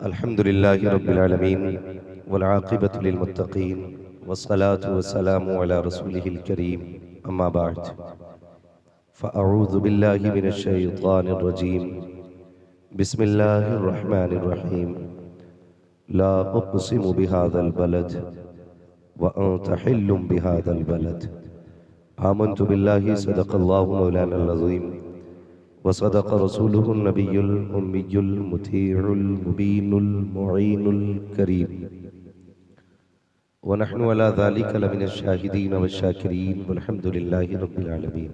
अल्हम्दुलिल्लाहि रब्बिल आलमीन वल आक़िबतु लिल मुत्तक़ीन वस्सलातु वस्सलामु अला रसूलिहिल करीम अम्मा बअद फ़अऊज़ु बिल्लाहि मिनश शैतानिर रजीम बिस्मिल्लाहिर रहमानिर रहीम ला उक़सिमु बिहाज़ल बलद व अंत हिल्लुम बिहाज़ल बलद आमन्तु बिल्लाहि सदक़ल्लाहु मौलानल अज़ीम वसदक़ रसूलुहुन नबियुल उम्मियुल मुतीउल मुबीनुल मुईनुल करीम व नहनु अला ज़ालिका लमिनश शाहिदीन वश्शाकिरीन वल्हम्दुलिल्लाहि रब्बिल आलमीन।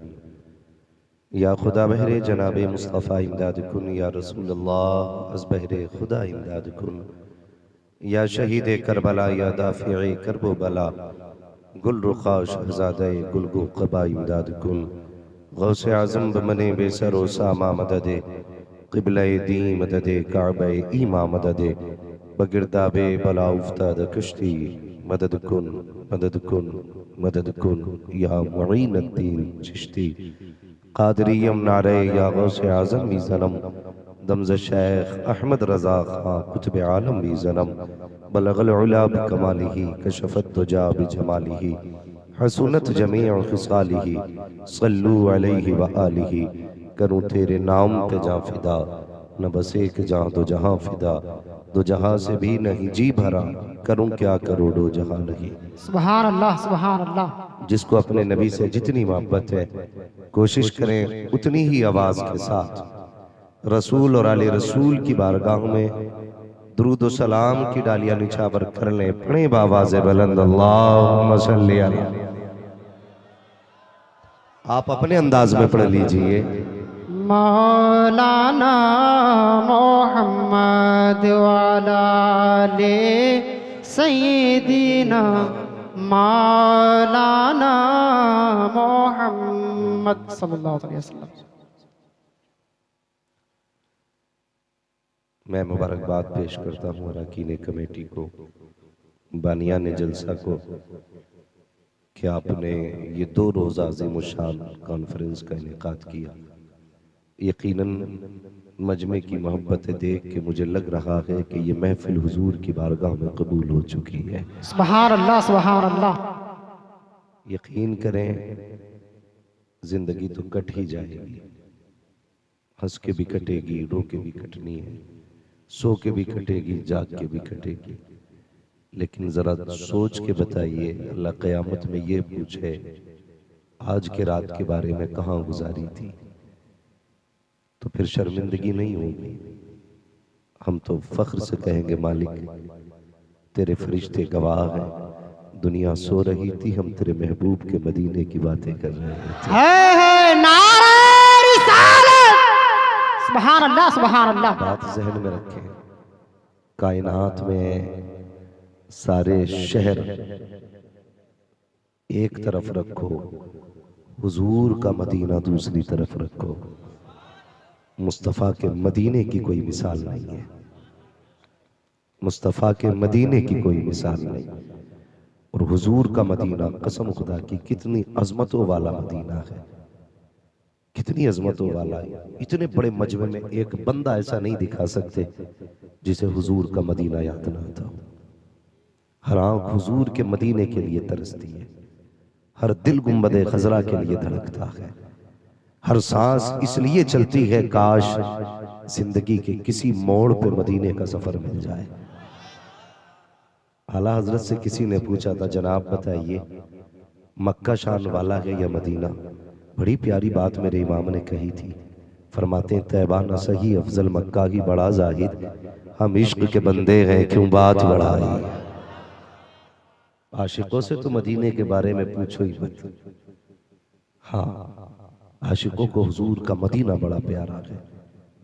या खुदा बहरे जनाबे मुस्तफ़ा इमदाद कुन, या रसूल अल्लाह अज़ बहरे खुदा इमदाद कुन, या शहीद करबला, या दाफ़िए करबो बला, गुल रुखा शहज़ादे गुलगो क़बा इमदाद कुन। गौसे आज़म बमने बेसरो सामा मददे, क़िबले दी मददे, काबे ईमा मददे, बगिरदाबे बला उफ्ताद कश्ती मदद कुन मदद कुन मदद कुन, या मुईनुद्दीन चिश्ती क़ादरियम नारे, या गौसे आज़म भी ज़नम, दमज़ शेख अहमद रज़ा खां कुतुब आलम भी ज़नम, बलगल उला बिकमालिही कशफ़त दुजा बिजमालिही हसूनत जमीअ खिसालिही सल्लू अलैहि व आलिही। करूँ तेरे नाम पे जां फिदा, न बस एक जां दो जहां फिदा, दो जहां से भी नहीं जी भरा, करूँ क्या करोड़ों जहां नहीं। सुभान अल्लाह सुभान अल्लाह। जिसको अपने नबी से जितनी मोहब्बत है, कोशिश करें उतनी ही आवाज के साथ रसूल और आले रसूल की बारगाह में दुरूद और सलाम की डालियां निछावर कर लें। पढ़े बावाज़े बुलंद अल्लाहुम्मा सल्ली अला। आप अपने अंदाज में पढ़ लीजिए। मौलाना मोहम्मद वाला ले सैयदीना, मौलाना मोहम्मद सल्लल्लाहु अलैहि वसल्लम। मैं मुबारकबाद पेश करता हूँ अरकान कमेटी को, बानियान जलसा को, कि आपने ये 2 रोज़ा अज़ीमुश्शान कॉन्फ्रेंस का इनेकाद किया। यकीनन मजमे की मोहब्बत देख के मुझे लग रहा है कि ये महफिल हुजूर की बारगाह में कबूल हो चुकी है। सुभान अल्लाह सुभान अल्लाह। यकीन करें, जिंदगी तो कट ही जाएगी, हंस के भी कटेगी, रो के भी कटनी है, सो के भी कटेगी, जाग के भी कटेगी। लेकिन जरा सोच के बताइए, अल्लाह क़यामत में ये पूछे आज के रात के बारे में कहाँ गुजारी थी, तो फिर शर्मिंदगी नहीं होगी। हम तो फख्र से कहेंगे मालिक तेरे फरिश्ते गवाह हैं, दुनिया सो रही थी, हम तेरे महबूब के मदीने की बातें कर रहे थे। नारे रिसालत। सुभान अल्लाह सुभान अल्लाह। बात जहन में रखें, कायनात में सारे शहर एक तरफ रखो, हुजूर का मदीना दूसरी तरफ रखो। मुस्तफ़ा के मदीने की कोई मिसाल नहीं है, मुस्तफ़ा के मदीने की कोई मिसाल नहीं। और हुजूर का मदीना, कसम खुदा की, कितनी अजमतों वाला मदीना है, कितनी अजमतों वाला है। इतने बड़े मजमे में एक बंदा ऐसा नहीं दिखा सकते जिसे हुजूर का मदीना याद ना आता हो। हर आंख हुजूर के मदीने के लिए तरसती है, हर दिल गुंबदे खजरा के लिए धड़कता है, हर सांस इसलिए चलती है काश जिंदगी के किसी मोड़ पे मदीने का सफर मिल जाए। आला हजरत से किसी ने पूछा था, जनाब बताइए मक्का शान वाला है या मदीना? बड़ी प्यारी बात मेरे इमाम ने कही थी। फरमाते हैं, तैबा न सही अफजल मक्का की, बड़ा जाहिद हम इश्क के बंदे हैं, क्यों बात बढ़ाई। आशिकों से तो मदीने के बारे में पूछो ही मत। हाँ, आशिकों को हुजूर का मदीना बड़ा प्यारा है।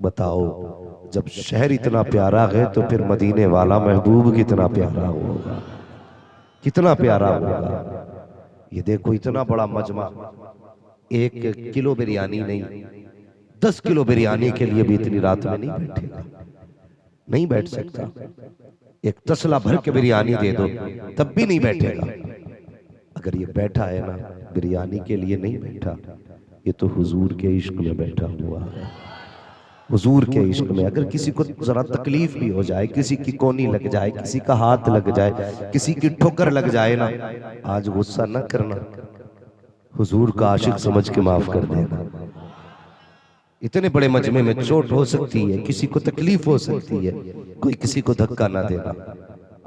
बताओ, जब शहर इतना प्यारा है तो फिर मदीने वाला महबूब कितना प्यारा होगा, कितना प्यारा होगा। ये देखो, इतना बड़ा मजमा, 1 किलो बिरयानी नहीं, 10 किलो बिरयानी के लिए भी इतनी रात में नहीं बैठेगा, नहीं बैठ सकता। एक तसला भर के बिरयानी दे दो तब भी नहीं बैठेगा। अगर ये बैठा है ना, बिरयानी के लिए नहीं बैठा, ये तो हुजूर के इश्क में बैठा हुआ है। हुजूर के इश्क में अगर किसी को जरा तकलीफ भी हो जाए, किसी की कोनी लग जाए, किसी का हाथ लग जाए, किसी की ठोकर लग जाए ना, आज गुस्सा न करना, हुजूर का आशिक समझ के माफ कर देना। इतने बड़े मजमे में चोट हो सकती है, किसी को तकलीफ हो सकती है, कोई किसी को धक्का ना देना।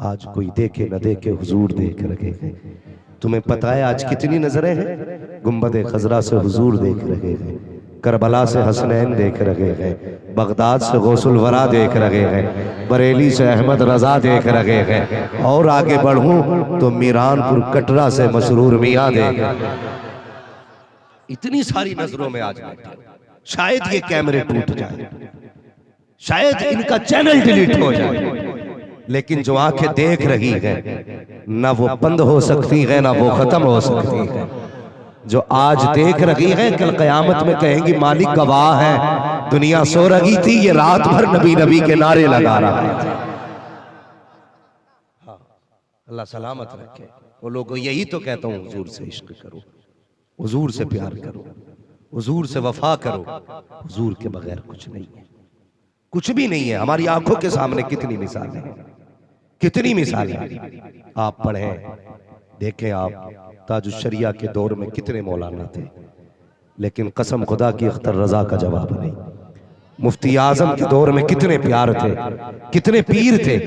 आज कोई देखे न देखे, हुजूर देख रहे हैं। तुम्हें पता है आज कितनी नजरें हैं? गुंबद खजरा से हुजूर देख रहे हैं, करबला से हसनैन देख रहे हैं, बगदाद से गौसुल वरा देख रहे हैं, बरेली से अहमद रजा देख रहे हैं, और आगे बढ़ूं तो मीरानपुर कटरा से मसरूर मियां देख। इतनी सारी नजरों में आज बैठे, शायद ये कैमरे टूट जाए, शायद इनका चैनल डिलीट हो जाए, लेकिन जो आंखें देख रही हैं ना वो बंद हो सकती है ना वो खत्म हो सकती है। जो आज देख रही है कल कयामत में कहेंगी मालिक गवाह है, दुनिया सो रही थी, ये रात भर नबी नबी के नारे लगा रहा है। हाँ, अल्लाह सलामत रखे। वो लोगों यही तो कहता हूँ, हुजूर से इश्क करो, हुजूर से प्यार करो, हुजूर से वफा करो। हुजूर के बगैर कुछ नहीं है, कुछ भी नहीं है। हमारी आंखों के सामने कितनी मिसालें हैं, कितनी मिसालें। आप पढ़ें, देखें, आप ताजुश्शरिया के दौर में कितने मौलाना थे, लेकिन कसम खुदा की अख्तर रजा का जवाब नहीं। मुफ्ती आजम के दौर में कितने प्यार थे, कितने पीर थे,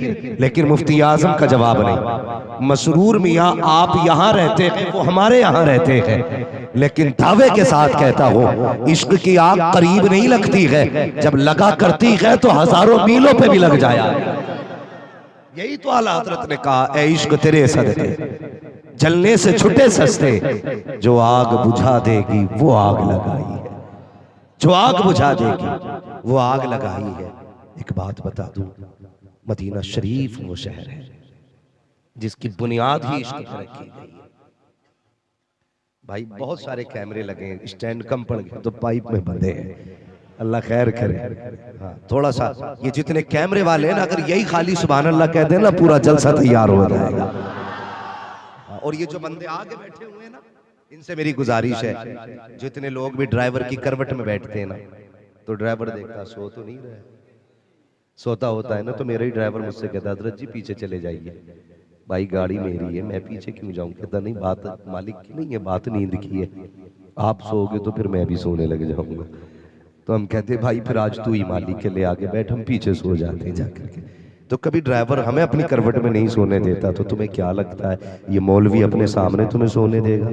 लेकिन मुफ्ती आजम का जवाब नहीं। मसरूर मियाँ आप यहाँ रहते हैं, वो हमारे यहाँ रहते हैं, लेकिन दावे के साथ कहता हूँ इश्क की आग करीब नहीं लगती है, जब लगा करती है तो हजारों मीलों पे भी लग जाया। यही तो आला हजरत ने कहा, ए इश्क तेरे सदके जलने से छुटे सस्ते, जो आग बुझा देगी वो आग लगाई है, जो आग बुझा देगी वो आग लगाई है। एक बात बता दूं, मदीना शरीफ वो शहर है जिसकी बुनियाद ही इश्क पर रखी गई है। भाई बहुत सारे कैमरे लगे हैं, स्टैंड कम पड़ गए तो पाइप में बंधे हैं, अल्लाह खैर करे। हाँ, थोड़ा सा ये जितने कैमरे वाले हैं ना, अगर यही खाली सुभान अल्लाह कह देना पूरा जलसा तैयार हो जाएगा। और ये जो बंदे आगे बैठे हुए हैं ना, इनसे मेरी गुजारिश है, जितने लोग भी ड्राइवर की करवट में बैठते हैं ना, तो ड्राइवर देखता सो तो नहीं रहा है, सोता होता है ना, तो मेरा ही ड्राइवर मुझसे कहता हजरत जी पीछे चले जाइए। भाई गाड़ी मेरी है, मैं पीछे क्यों जाऊं? कहता नहीं, बात मालिक की नहीं है, बात नींद की है, आप सोओगे तो फिर मैं भी सोने लग जाऊंगा। तो हम कहते भाई फिर आज तू ही मालिक के ले आगे बैठ, हम पीछे सो जाते हैं जाकर के। तो कभी ड्राइवर हमें अपनी करवट में नहीं सोने देता, तो तुम्हें क्या लगता है ये मौलवी अपने सामने तुम्हें सोने देगा?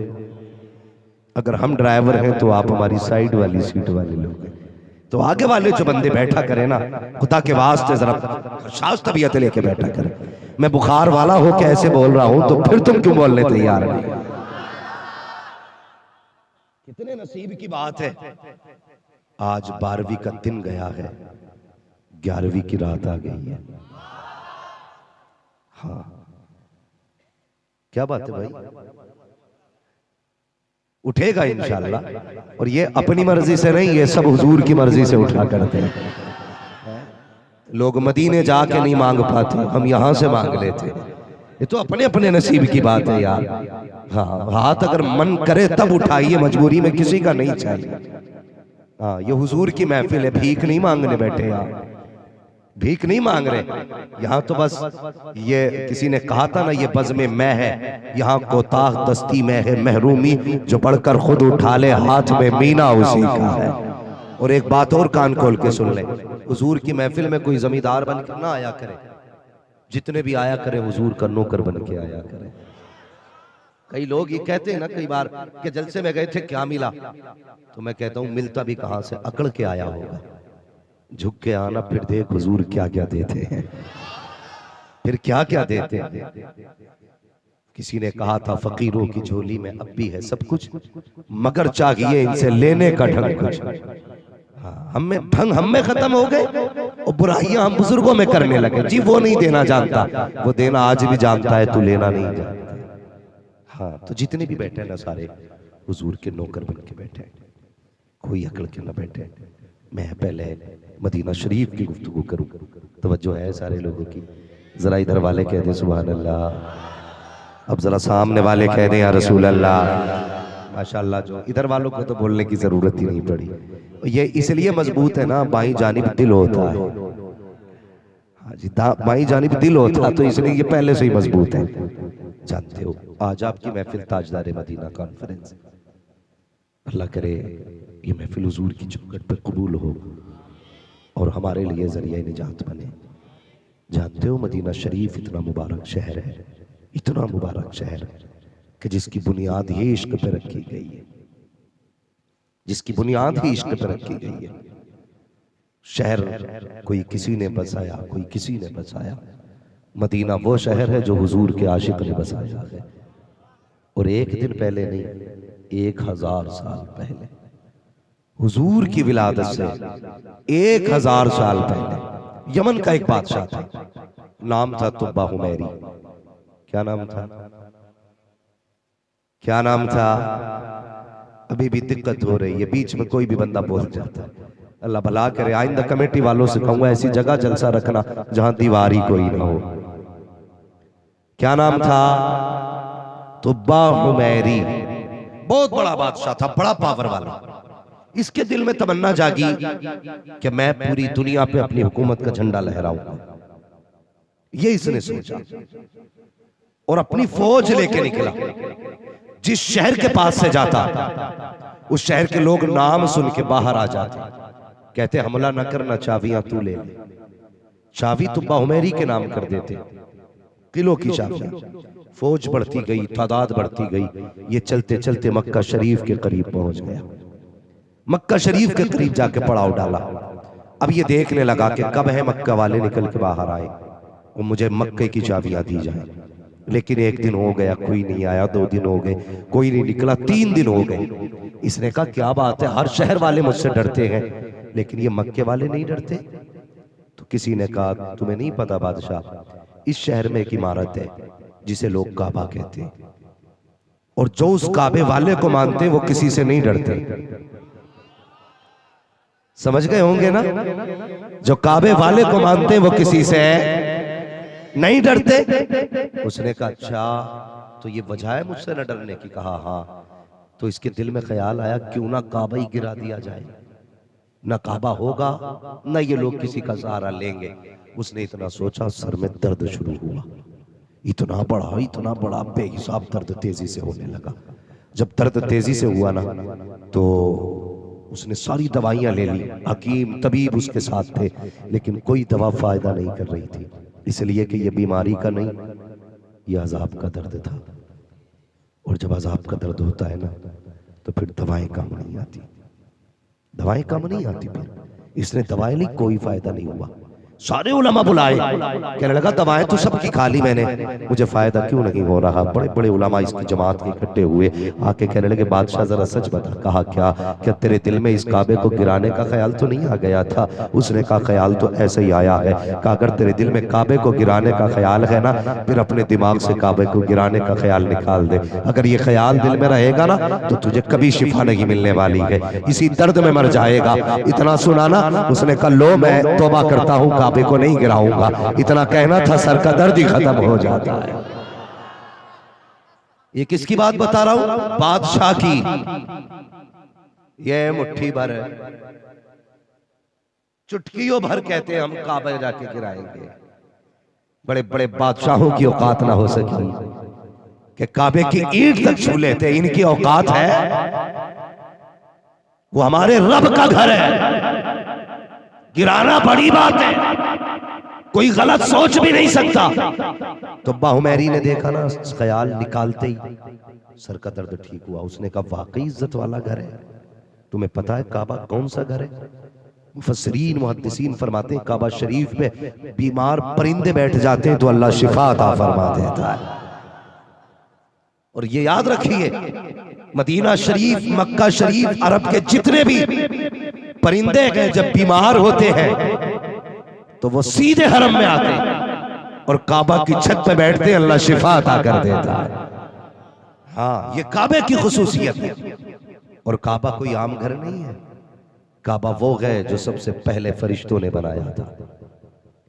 अगर हम ड्राइवर हैं तो आप हमारी साइड वाली सीट वाले लोग हैं, तो आगे वाले जो बंदे बैठा करें ना, खुदा के वास्ते जरा शास तबीयत लेके बैठा करें। मैं बुखार वाला हो के ऐसे बोल रहा हूं, तो फिर तुम क्यों बोलने तैयार नहीं? कितने नसीब की बात है, आज 12वीं का दिन गया है, 11वीं की रात आ गई है। हाँ, क्या बात है भाई, उठेगा इंशाअल्लाह। और ये अपनी मर्जी से नहीं, ये सब हुजूर की मर्जी से उठा करते हैं। लोग मदीने जाके नहीं मांग पाते, हम यहां से मांग लेते। ये तो अपने अपने नसीब की बात है यार। हाँ, हाथ अगर मन करे तब उठाइए, मजबूरी में किसी का नहीं चाहिए। हाँ, ये हुजूर की महफिल है, भीख नहीं मांगने बैठे यार, भीख नहीं मांग रहे यहाँ। तो बस ये किसी ने कहा था ना, ये बज़्म मैं है, यहाँ कोताह दस्ती में है महरूमी, जो पढ़कर खुद उठा ले हाथ में मीना उसी का है। और एक बात और कान खोल के सुन ले, हुजूर की महफिल में कोई जमींदार बन के ना आया करे, जितने भी आया करे हुजूर का नौकर बन के आया करे। कई लोग ये कहते हैं ना कई बार कि जलसे में गए थे क्या मिला, तो मैं कहता हूँ मिलता भी कहां से, अकड़ के आया होगा। झुक के आना, फिर देख हुजूर क्या क्या देते हैं, फिर क्या क्या देते हैं। किसी ने कहा था फकीरों की झोली में अब भी है सब कुछ, मगर चाहिए इनसे लेने का ढंग कुछ। हाँ, हमें ढंग हम में खत्म हो गए और बुराइयां हम बुजुर्गों में करने लगे। जी वो नहीं देना जानता, वो देना आज भी जानता है, तू लेना नहीं जानता। हाँ, तो जितने भी बैठे ना सारे हुजूर के नौकर बन के बैठे, कोई अकड़ के ना बैठे। मैं पहले मदीना शरीफ की गुफ्तगू करूं, तवज्जो है सारे लोगों की। जरा इधर वाले कह दें सुभान अल्लाह, अब जरा सामने वाले कह दें या रसूल अल्लाह। माशाल्लाह, जो इधर वालों को तो बोलने की जरूरत ही नहीं पड़ी। ये इसलिए मजबूत है ना, बाईं जानिब दिल होता है। हाँ जी, बाईं जानिब दिल होता तो इसलिए ये पहले से ही मजबूत है। जानते हो आज आपकी महफिल ताजदार मदीना कॉन्फ्रेंस, अल्लाह करे ये महफिल हुजूर की चौखट पर कबूल हो और हमारे लिए जरिया निजात बने। जानते हो मदीना शरीफ इतना मुबारक शहर है, इतना मुबारक शहर है कि जिसकी बुनियाद ही इश्क पे रखी गई है, जिसकी बुनियाद ही इश्क पे रखी गई है। शहर कोई किसी ने बसाया, कोई किसी ने बसाया। मदीना वो शहर है जो हुजूर के आशिक ने बसाया है। और एक दिन पहले नहीं, 1000 साल पहले, हुजूर की विलादत से 1000 साल पहले यमन का एक बादशाह था, नाम था तुब्बा हुमैरी। क्या नाम था? क्या नाम था? अभी भी दिक्कत हो रही है, बीच में कोई भी बंदा बोल जाता है। अल्लाह भला करे, आइंदा कमेटी वालों से कहूंगा ऐसी जगह जलसा रखना जहां दीवारी कोई ना हो। क्या नाम था? तुब्बा हुमैरी। बहुत बड़ा बादशाह था, बड़ा पावर वाला। इसके दिल में तमन्ना जागी कि मैं पूरी दुनिया पे अपनी हुकूमत का झंडा लहराऊंगा। ये इसने सोचा और अपनी फौज लेके निकला। जिस शहर के पास से जाता उस शहर के लोग नाम सुन के बाहर आ जाते, कहते हमला न करना, चाबियां तू ले ले। चाबी तुब्बा हुमैरी के नाम कर देते, किलो की चाबियां। फौज बढ़ती गई, तादाद बढ़ती गई। ये चलते चलते मक्का शरीफ के करीब पहुंच गया। मक्का शरीफ के करीब जाके पड़ाव डाला। अब ये देखने लगा कि कब है मक्का वाले निकल के बाहर आए और मुझे मक्के की चाबियां दी जाए। लेकिन एक दिन हो गया, कोई नहीं आया। 2 दिन हो गए, कोई नहीं निकला। 3 दिन हो गए। इसने कहा क्या बात है, हर शहर वाले मुझसे डरते हैं लेकिन ये मक्के वाले नहीं डरते। तो किसी ने कहा तुम्हें नहीं पता बादशाह, इस शहर में एक इमारत है जिसे लोग काबा कहते हैं, और जो उस काबे वाले को मानते हैं वो किसी से नहीं डरते। समझ गए होंगे ना? जो काबे वाले को मानते हैं वो किसी से नहीं डरते। उसने कहा अच्छा, तो ये वजह है मुझसे न डरने की? कहा हाँ। तो इसके दिल में ख्याल आया क्यों ना काबा ही गिरा दिया जाए। न काबा होगा न ये लोग किसी का सहारा लेंगे। उसने इतना सोचा, सर में दर्द शुरू हुआ। इतना बड़ा बेहिसाब दर्द तेजी से होने लगा। जब दर्द तेजी से हुआ ना तो उसने सारी दवाइयां ले ली। हकीम तबीब उसके साथ थे लेकिन कोई दवा फायदा नहीं कर रही थी, इसलिए कि ये बीमारी का नहीं, ये अजाब का दर्द था। और जब अजाब का दर्द होता है ना तो फिर दवाएं काम नहीं आती, दवाएं काम नहीं आती। फिर इसने दवाएं ली, कोई फायदा नहीं हुआ। सारे उलमा बुलाए, कहने लगा दवाएं तो सबकी खा ली मैंने, मुझे फायदा क्यों नहीं हो रहा। बड़े बड़े उलमा इसकी जमात के इकट्ठे हुए, आके कहने लगे बादशाह जरा सच बता। कहा क्या तेरे दिल में इस काबे को गिराने का ख्याल तो नहीं आ गया था? उसने कहा ख्याल तो ऐसे ही आया है। कहा अगर तेरे दिल में काबे को गिराने का ख्याल है ना, फिर अपने दिमाग से काबे को गिराने का ख्याल निकाल दे। अगर ये ख्याल दिल में रहेगा ना तो तुझे कभी शिफा नहीं मिलने वाली है, इसी दर्द में मर जाएगा। इतना सुना ना, उसने कहा लो मैं तौबा करता हूँ, काबे को नहीं गिराऊंगा। इतना कहना था, सर का दर्द ही खत्म हो जाता है। ये किसकी बात बता रहा हूं? बादशाह की। ये मुट्ठी भर है, चुटकियों भर कहते हैं हम काबा जाके गिराएंगे। बड़े बड़े बादशाहों की औकात ना हो सकी कि काबे की ईंट तक छू लेते। इनकी औकात है, वो हमारे रब का घर है, गिराना बड़ी बात है, कोई गलत सोच भी नहीं सकता। तुब्बा हुमैरी ने देखा ना, ख्याल निकालते ही सर का दर्द ठीक हुआ। उसने कहा वाकई इज्जत वाला घर है। तुम्हें पता है काबा कौन सा घर है? मुफस्सिरीन मुहद्दिसीन फरमाते हैं काबा शरीफ पे बीमार परिंदे बैठ जाते हैं तो अल्लाह शिफा अता फरमा देता है। और ये याद रखिए, मदीना शरीफ, मक्का शरीफ, अरब के जितने भी परिंदे हैं जब बीमार होते हैं तो वो सीधे हरम में आते हैं और काबा की छत पे बैठते हैं, अल्लाह शिफा अता कर देता है। हाँ, ये काबे की खुसूसियत है। और काबा कोई आम घर नहीं है, काबा वो है जो सबसे पहले फरिश्तों ने बनाया था।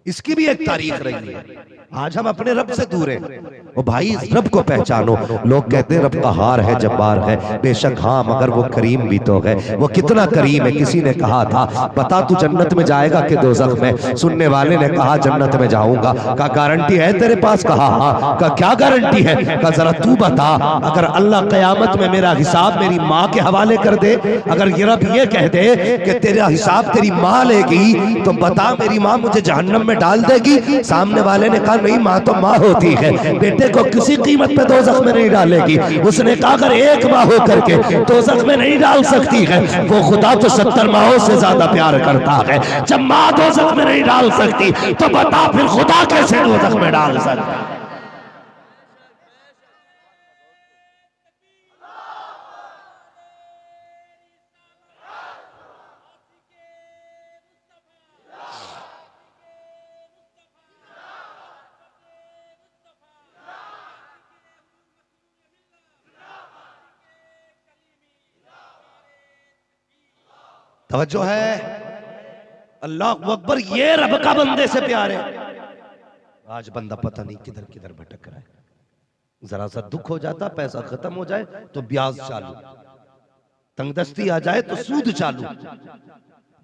इसकी भी एक तारीख रही है। आज हम अपने रब से दूर हैं। ओ भाई, इस रब को पहचानो। लोग कहते हैं रब कहार है, जब्बार है। बेशक हाँ, मगर वो करीम भी तो है। वो कितना करीम है। किसी ने कहा था, बता तू जन्नत में जाएगा कि दोज़ख में? सुनने वाले ने कहा जन्नत में जाऊंगा। का गारंटी है तेरे पास? कहा हाँ। का क्या गारंटी है? का जरा तू बता। अगर अल्लाह कयामत में मेरा हिसाब मेरी माँ के हवाले कर दे, अगर ये रब ये कह दे कि तेरा हिसाब तेरी माँ लेगी, तो बता मेरी माँ मुझे जहन्नम में डाल देगी? सामने वाले ने कहा नहीं, माँ तो माँ होती है, बेटे को किसी कीमत पे दोज़ख में नहीं डालेगी। उसने कहा अगर एक माँ हो करके दोज़ख में नहीं डाल सकती है, वो खुदा तो 70 माहों से ज्यादा प्यार करता है। जब माँ दोज़ख में नहीं डाल सकती तो बता फिर खुदा कैसे दोज़ख में डाल सकता है? तवज्जो है, अल्लाह अकबर, ये रब का बंदे से प्यार है। आज बंदा पता नहीं किधर किधर भटक रहा है। जरा सा दुख हो जाता, पैसा खत्म हो जाए तो ब्याज चालू, तंगदस्ती आ जाए तो सूद चालू,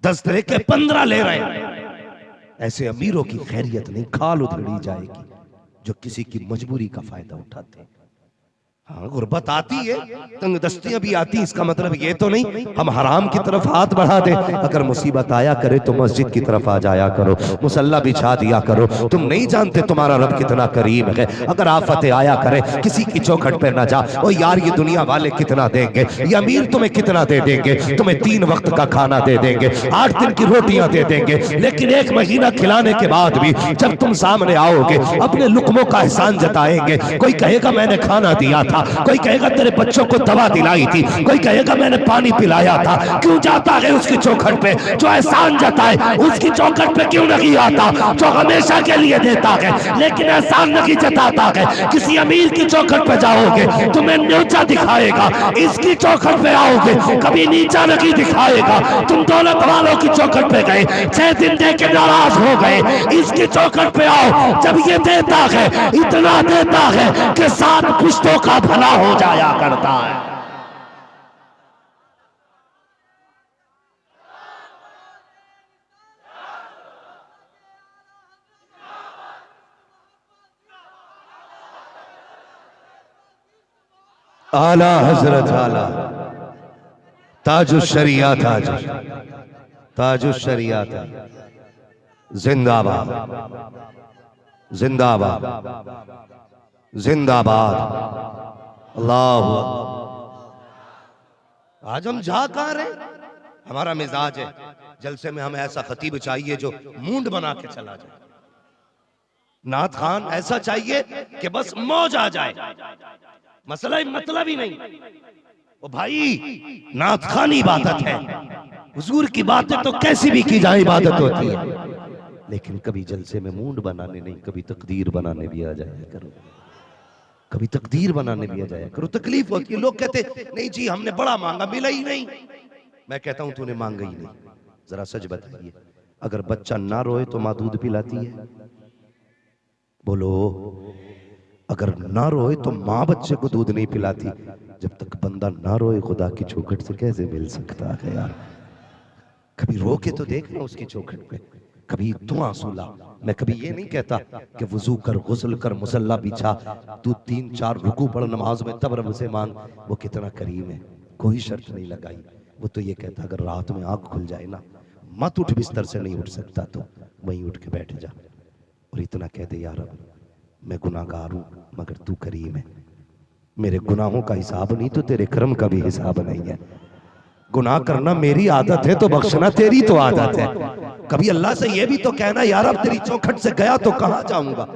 10 तरह के 15 ले रहे। ऐसे अमीरों की खैरियत नहीं, खाल उधेड़ी जाएगी जो किसी की मजबूरी का फायदा उठाते हैं। हाँ, गुर्बत आती है, तंगदस्तियां भी आती, इसका मतलब ये तो नहीं हम हराम की तरफ हाथ बढ़ा दे। अगर मुसीबत आया करे तो मस्जिद की तरफ आ जाया करो, मुसल्ला बिछा दिया करो। तुम नहीं जानते तुम्हारा रब कितना करीम है। अगर आफतें आया करे, किसी की चौखट पे ना जा। ओ यार, ये दुनिया वाले कितना देंगे, ये अमीर तुम्हें कितना दे देंगे? तुम्हें 3 वक्त का खाना दे देंगे, 8 दिन की रोटियां दे देंगे, लेकिन 1 महीना खिलाने के बाद भी जब तुम सामने आओगे अपने लुकमों का एहसान जताएंगे। कोई कहेगा मैंने खाना दिया था, कोई कहेगा तेरे बच्चों को दवा दिलाई थी, कोई कहेगा मैंने पानी पिलाया था। क्यों जाता है उसकी चौखट पे? जो एहसान जताए उसकी चौखट पे क्यों नहीं आता? जो हमेशा के लिए देता है लेकिन एहसान नहीं जताता है। किसी अमीर की चौखट पे जाओगे तुम्हें नीचा दिखाएगा, इसकी चौखट पे आओगे कभी नीचा नहीं दिखाएगा। तुम दौलत वालों की चौखट पे गए, 6 दिन दे के नाराज हो गए, इसकी चौखट पे आओ जब ये देता है, इतना देता है कि 7 पुश्तों का भला हो जाया करता है। आला हजरत आला ताजुश शरियत, ताजुश शरियत जिंदाबाद, जिंदाबाद, जिंदाबाद। अल्लाह, आज हम जा कहां रहे? हमारा मिजाज है जलसे में हमें ऐसा खतीब चाहिए जो मूंड बना के चला जाए, नात खान ऐसा चाहिए कि बस मौज आ जाए, मसला मतलब ही नहीं। ओ भाई, नात खान इबादत है, हुजूर की बातें तो कैसी भी की जाए इबादत होती है, लेकिन कभी जलसे में मूंड बनाने नहीं, कभी तकदीर बनाने भी आ जाया करो, कभी तकदीर बनाने भी आ जाया करो। तकलीफ होती है, लोग कहते नहीं जी हमने बड़ा मांगा मिला ही नहीं। मैं कहता हूं तूने मांगा ही नहीं। जरा सच बताइए, अगर बच्चा ना रोए तो माँ दूध पिलाती है? बोलो, अगर ना रोए तो माँ बच्चे को दूध नहीं पिलाती। जब तक बंदा ना रोए खुदा की चौखट से कैसे मिल सकता है यार? कभी रो के तो देखना उसकी चौखट पे, कभी तू आंसू ला। मैं कभी ये नहीं कहता कि वजू कर, गुस्ल कर, मुसल्ला बिछा, तू 3-4 रुकू पढ़ नमाज में, तब रब से मांग। वो कितना करीम है, कोई शर्त नहीं लगाई। वो तो ये कहता अगर रात में आंख खुल जाए ना, मत उठ, बिस्तर से नहीं उठ सकता तो वहीं उठ के बैठ जा और इतना कह दे यार मैं गुनाहगार हूं मगर तू करीम है। मेरे गुनाहों का हिसाब नहीं तो तेरे कर्म का भी हिसाब नहीं है। गुनाह करना मेरी आदत है तो बख्शना तेरी तो आदत है। कभी अल्लाह से ये भी तो कहना यार अब तेरी चौखट से गया तो कहां जाऊंगा?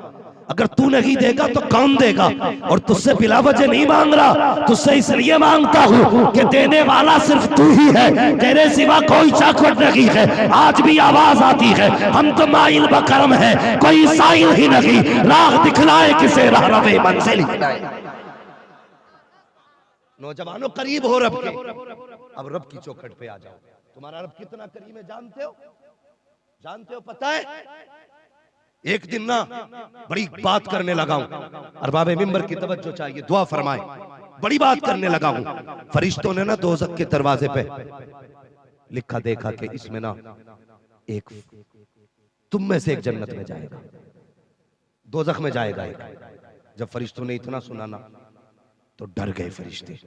अगर तू नहीं देगा तो कौन देगा? और तुझसे बिला वजह नहीं मांग रहा, तुझसे इसलिए मांगता हूं कि देने वाला सिर्फ तू ही है, तेरे सिवा कोई चौखट नहीं है। आज भी आवाज आती है हम तो माइल बकरम है, कोई साइल ही नहीं, राह दिखलाए किसे राह रवे मंजिल ही नहीं। नौजवानों करीब हो रब के, अब रब की चौखट पे आ जाओ। तुम्हारा रब कितना करीब है जानते हो? जानते हो? पता है एक दिन ना बड़ी बात करने लगा हूं, अरबाब मिंबर की तवज्जो चाहिए, दुआ फरमाए। बड़ी बात करने लगा हूं, फरिश्तों ने ना दोज़ख के दरवाजे पे लिखा देखा कि इसमें ना एक तुम में से एक जन्नत में जाएगा, दोज़ख में जाएगा एक। जब फरिश्तों ने इतना सुना ना तो डर गए फरिश्ते।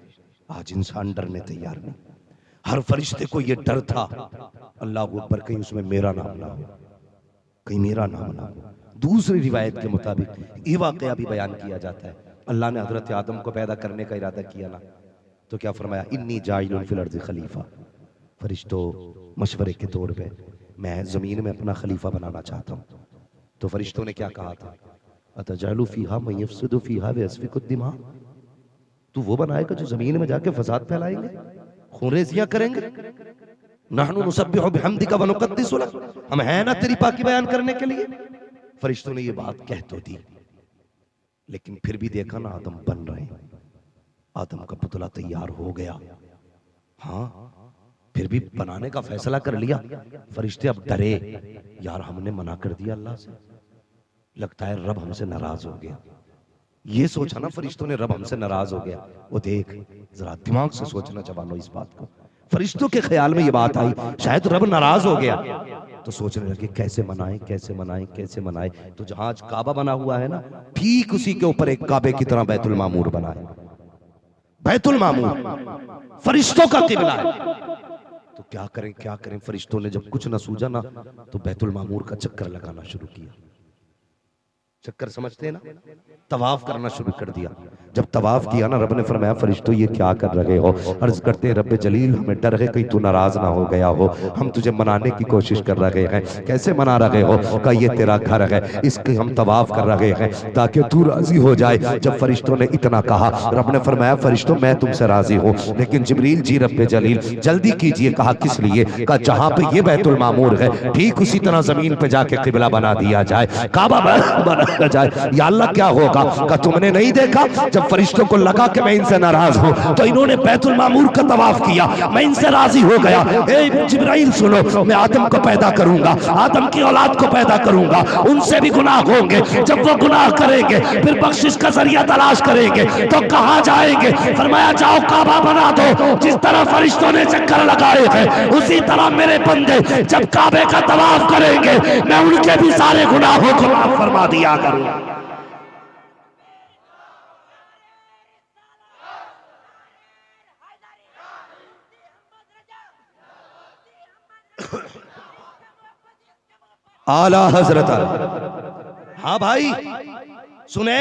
आज इंसान डरने तैयार नहीं। हर फरिश्ते को ये डर था, अल्लाह अकबर, कहीं उसमें मेरा नाम ना हो, कहीं मेरा नाम ना हो। दूसरी रिवायत के मुताबिक ये वाकया भी बयान किया जाता है, अल्लाह ने हजरत आदम को पैदा करने का इरादा किया ना तो क्या फरमाया, इन्नी जाइलुन फिल अर्ज़ि खलीफा। फरिश्तों मशवरे के तौर पे मैं जमीन में अपना खलीफा बनाना चाहता हूँ। तो फरिश्तों ने क्या कहा था, अतजअलु फीहा मन यफ्सिदु फीहा व यस्फिकु दिमा, तू वो बनाएगा जो जमीन में जाके फसाद फैलाएंगे, खूनरेज़ियां करेंगे। नहनु नुसब्बिहु बिहम्दिका व नुक़द्दिसु लक, हम हैं ना तेरी पाकी बयान करने के लिए। फरिश्तों ने ये बात कह तो दी, लेकिन फिर भी देखा ना आदम बन रहे, आदम का पुतला तैयार हो गया। हाँ, फिर भी बनाने का फैसला कर लिया। फरिश्ते अब डरे, यार हमने मना कर दिया अल्लाह से, लगता है रब हमसे नाराज हो गया। ये सोचा ना फरिश्तों ने, रब हमसे नाराज हो गया। वो देख, जरा दिमाग से सोचना जवानों इस बात को। फरिश्तों के ख्याल में ये बात आई, शायद रब नाराज हो गया, तो सोचने लगे कैसे मनाएं, कैसे मनाएं, कैसे मनाएं। तो जहां आज काबा बना हुआ है ना, ठीक उसी के ऊपर एक काबे की तरह बैतुल मामूर बना है। बैतुल मामूर फरिश्तों का किबला है। तो क्या करें क्या करें, फरिश्तों ने जब कुछ ना सूझा ना तो बैतुल मामूर का चक्कर लगाना शुरू किया। चक्कर समझते हैं ना, तवाफ करना शुरू कर दिया। जब तवाफ किया ना, रब ने फरमाया फरिश्तों ये क्या कर रहे हो। अर्ज करते हैं, रब्बे जलील हमें डर है कहीं तू नाराज ना हो गया हो, हम तुझे मनाने की कोशिश कर रहे हैं। कैसे मना रहे हो, का ये तेरा घर है, इसके हम तवाफ कर रहे हैं ताकि तू राजी हो जाए। जब फरिश्तों ने इतना कहा, रब ने फरमाया फरिश्तों मैं तुमसे राजी हूँ, लेकिन जिब्रील जी रब्बे जलील जल्दी कीजिए। कहा किस लिए, का जहां पे ये बैतुल मामूर है ठीक उसी तरह जमीन पे जाके किबला बना दिया जाए, काबा बना जाए। या अल्लाह क्या होगा, का तुमने नहीं देखा जब फरिश्तों को लगा कि मैं इनसे नाराज हूं तो इन्होंने बैतुल मामूर का तवाफ किया, मैं इनसे राजी हो गया। ए जिब्राइल सुनो, मैं आदम को पैदा करूंगा, आदम की औलाद को पैदा करूंगा, उनसे भी गुनाह होंगे। जब वो गुनाह करेंगे फिर बख्शिश का जरिया तलाश करेंगे तो कहां जाएंगे। फरमाया जाओ काबा बना दो। जिस तरह फरिश्तों ने चक्कर लगाए हैं उसी तरह मेरे बंदे जब काबे का तवाफ करेंगे मैं उनके भी सारे गुनाहों को माफ फरमा दिया करूंगा। आला हजरत। हाँ भाई सुने,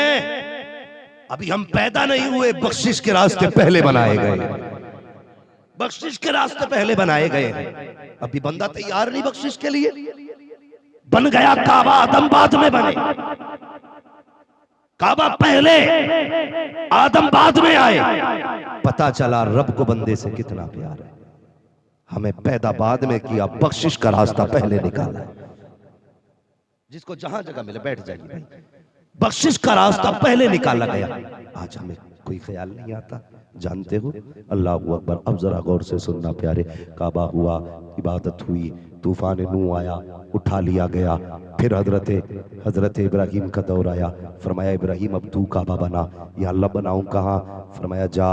अभी हम पैदा नहीं हुए, बख्शिश के रास्ते पहले बनाए गए, बख्शिश के रास्ते पहले बनाए गए हैं। अभी बंदा तैयार नहीं बख्शिश के लिए, बन गया काबा, आदम बाद में बने। काबा पहले, आदम बाद में आए। पता चला रब को बंदे से कितना प्यार है। हमें पैदा बाद में किया, बख्शिश का रास्ता पहले निकाला। जिसको जहां जगह मिले बैठ जाइए भाई, बख्शिश का रास्ता पहले निकाला गया। आज हमें कोई ख्याल नहीं आता, जानते हो। अल्लाह अकबर। अब जरा गौर से सुनना प्यारे, काबा हुआ, इबादत हुई, तूफान नूह आया, उठा लिया गया। फिर हजरत इब्राहिम का दौर आया। फरमाया इब्राहिम अब तू काबा बना। या अल्लाह बनाऊं कहाँ। फरमाया जा,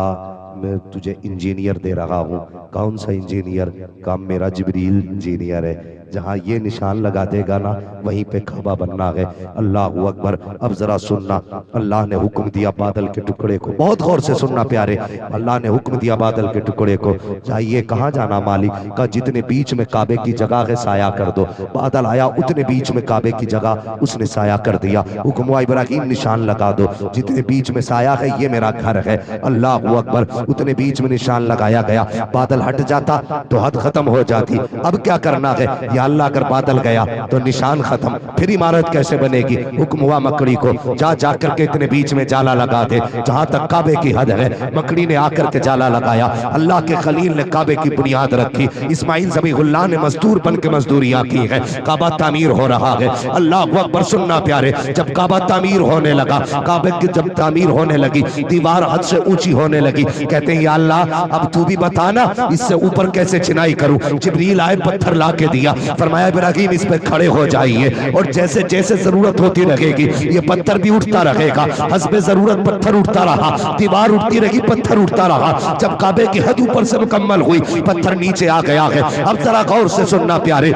मैं तुझे इंजीनियर दे रहा हूँ। कौन सा इंजीनियर, काम मेरा जिब्रील इंजीनियर है। जहाँ ये निशान लगा देगा ना वहीं पे काबा बनना है। अल्लाह अकबर। अब जरा सुनना, अल्लाह ने हुक्म दिया बादल के टुकड़े को, बहुत गौर से सुनना प्यारे। अल्लाह ने हुक्म दिया बादल के टुकड़े को, चाहिए कहाँ जाना मालिक का, जितने बीच में काबे की जगह है साया कर दो। बादल आया, उतने बीच में काबे की जगह उसने साया कर दिया। हुक्म हुआ इब्राहिम निशान लगा दो, जितने बीच में साया है ये मेरा घर है। अल्लाह अकबर। उतने बीच में निशान लगाया गया। बादल हट जाता तो हद खत्म हो जाती। अब क्या करना है, या अल्लाह अगर बादल गया तो निशान खत्म, फिर इमारत कैसे बनेगी। हुक्म हुआ मकड़ी को, जा जाकर के इतने बीच में जाला लगा दे जहां तक काबे की हद है। मकड़ी ने आकर के जाला लगाया। अल्लाह के खलील ने काबे की बुनियाद रखी। इस्माइल ज़बीहुल्लाह ने मजदूर बन के मजदूरियां की है। काबा तामीर हो रहा है। अल्लाह अकबर। सुनना प्यारे, जब काबा तामीर होने लगा, काबे की जब तामीर होने लगी, दीवार हद से ऊंची होने लगी, कहते हैं या अल्लाह अब तू भी बताना इससे ऊपर कैसे चिनाई करूं। जिब्रील आए, पत्थर ला के दिया, फरमाया इब्राहिम इस पे खड़े हो जाइए, और जैसे जैसे जरूरत होती रहेगी ये पत्थर भी उठता रहेगा। हस्बे जरूरत पत्थर उठता रहा, दीवार उठती रही, पत्थर उठता रहा। जब काबे की हद ऊपर से मुकम्मल हुई, पत्थर नीचे आ गया है। अब जरा गौर से सुनना प्यारे,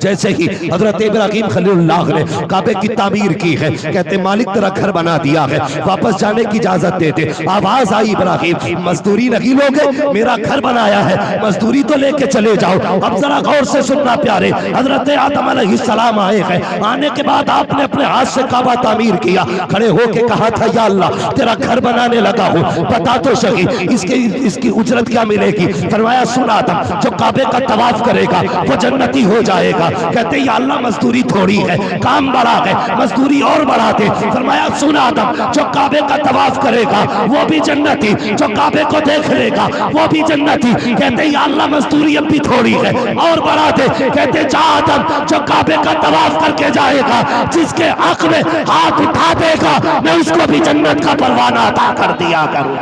जैसे ही हजरत इब्राहिम खलीलुल्लाह ने काबे की तामीर की है, कहते मालिक तेरा घर बना दिया है, वापस जाने की इजाजत दे दे। आवाज आई इब्राहिम मजदूरी नहीं लोगे, मेरा घर बनाया है, मजदूरी तो लेके चले जाओ। अब जरा गौर से सुनना प्यारे, हजरत आदम अलैहिस्सलाम आए हैं, आने के बाद आपने अपने हाथ से काबा तामीर किया, खड़े होके कहा था या अल्लाह तेरा घर बनाने लगा हूं, बता तो सही इसकी उजरत क्या मिलेगी। फरमाया सुन आदम, जो काबे का तवाफ करेगा वो जन्नती हो जाएगा। कहते या अल्लाह मजदूरी थोड़ी है, काम बड़ा है, मजदूरी और बढ़ा दे। फरमाया सुन आदम, जो काबे का तवाफ करेगा वो भी जन्नती, जो काबे को देख लेगा वो भी जन्नती। कहते या अल्लाह मजदूरी अब भी थोड़ी है और बढ़ा दे। कहते जा आदम, जो काबे का तवाफ करके जाएगा, जिसके हक में हाथ उठा देगा मैं उसको भी जन्नत का परवाना अता कर दिया करूं।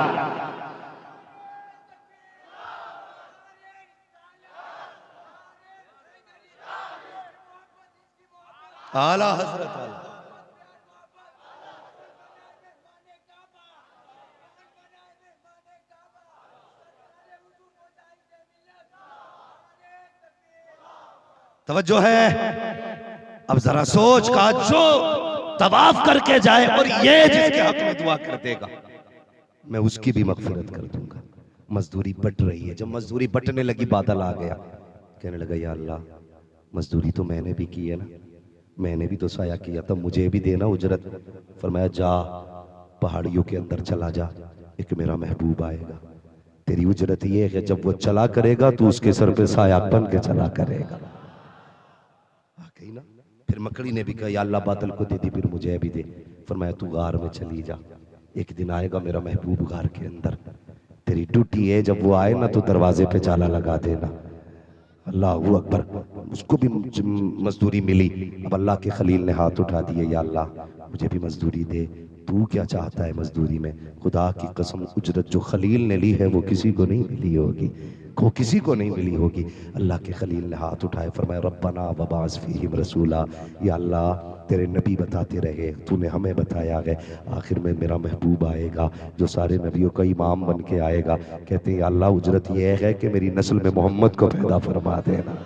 आला हजरत आला। तवज्जो है, अब जरा सोच का, जो तवाफ करके जाए और ये जिसके हक में दुआ कर देगा मैं उसकी भी मगफिरत कर दूंगा। मजदूरी बट रही है, जब मजदूरी बटने लगी बादल आ गया, कहने लगा या अल्लाह मजदूरी तो मैंने भी की है ना, मैंने भी तो साया किया था, मुझे भी देना उजरत। फरमाया जा पहाड़ियों के अंदर चला जा, एक मेरा महबूब आएगा, तेरी उजरत ये है जब वो चला करेगा तो उसके सर पे साया बन के चला करेगा। कहीं ना फिर मकड़ी ने भी कहा या अल्लाह बादल को दे दी, फिर मुझे भी दे। फरमाया तू गार में चली जा, एक दिन आएगा मेरा महबूब गार के अंदर, तेरी ड्यूटी है जब वो आए ना तो दरवाजे पे ताला लगा देना। अल्लाह अकबर, उसको भी मजदूरी मिली। अब अल्लाह के खलील ने हाथ उठा दिए, या अल्लाह मुझे भी मजदूरी दे, तू क्या चाहता है मजदूरी में। खुदा की कसम उजरत जो खलील ने ली है वो किसी को नहीं मिली होगी, को किसी को नहीं मिली होगी। अल्लाह के खलील ने हाथ उठाए, फरमाया रब्बना वबास फीहिम रसूला, या अल्लाह तेरे नबी बताते रहे, तूने हमें बताया है, आखिर में मेरा महबूब आएगा जो सारे नबियों का इमाम बन के आएगा। कहते हैं अल्लाह उजरत यह है कि मेरी नस्ल में मोहम्मद को पैदा फरमा देना।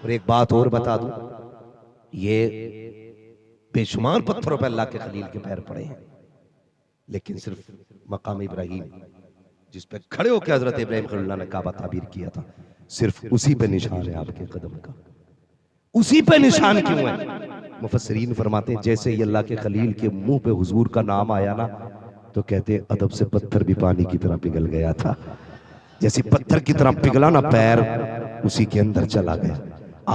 और एक बात और बता दूं, ये बेशुमार पत्थरों पर अल्लाह के खलील के पैर पड़े हैं, लेकिन सिर्फ मकाम इब्राहिम जिस पे खड़े होकर हजरत इब्राहिम खलीलुल्लाह ने काबा ताबीर किया था, सिर्फ उसी पे निशान है आपके कदम का। उसी पे निशान क्यों है? मुफस्सिरीन फरमाते हैं जैसे ही अल्लाह के खलील के मुंह पे हुजूर का नाम आया ना, तो कहते हैं अदब से पत्थर भी पानी की तरह पिघल गया था। जैसे पत्थर की तरह पिघला ना पैर, उसी के अंदर चला गया।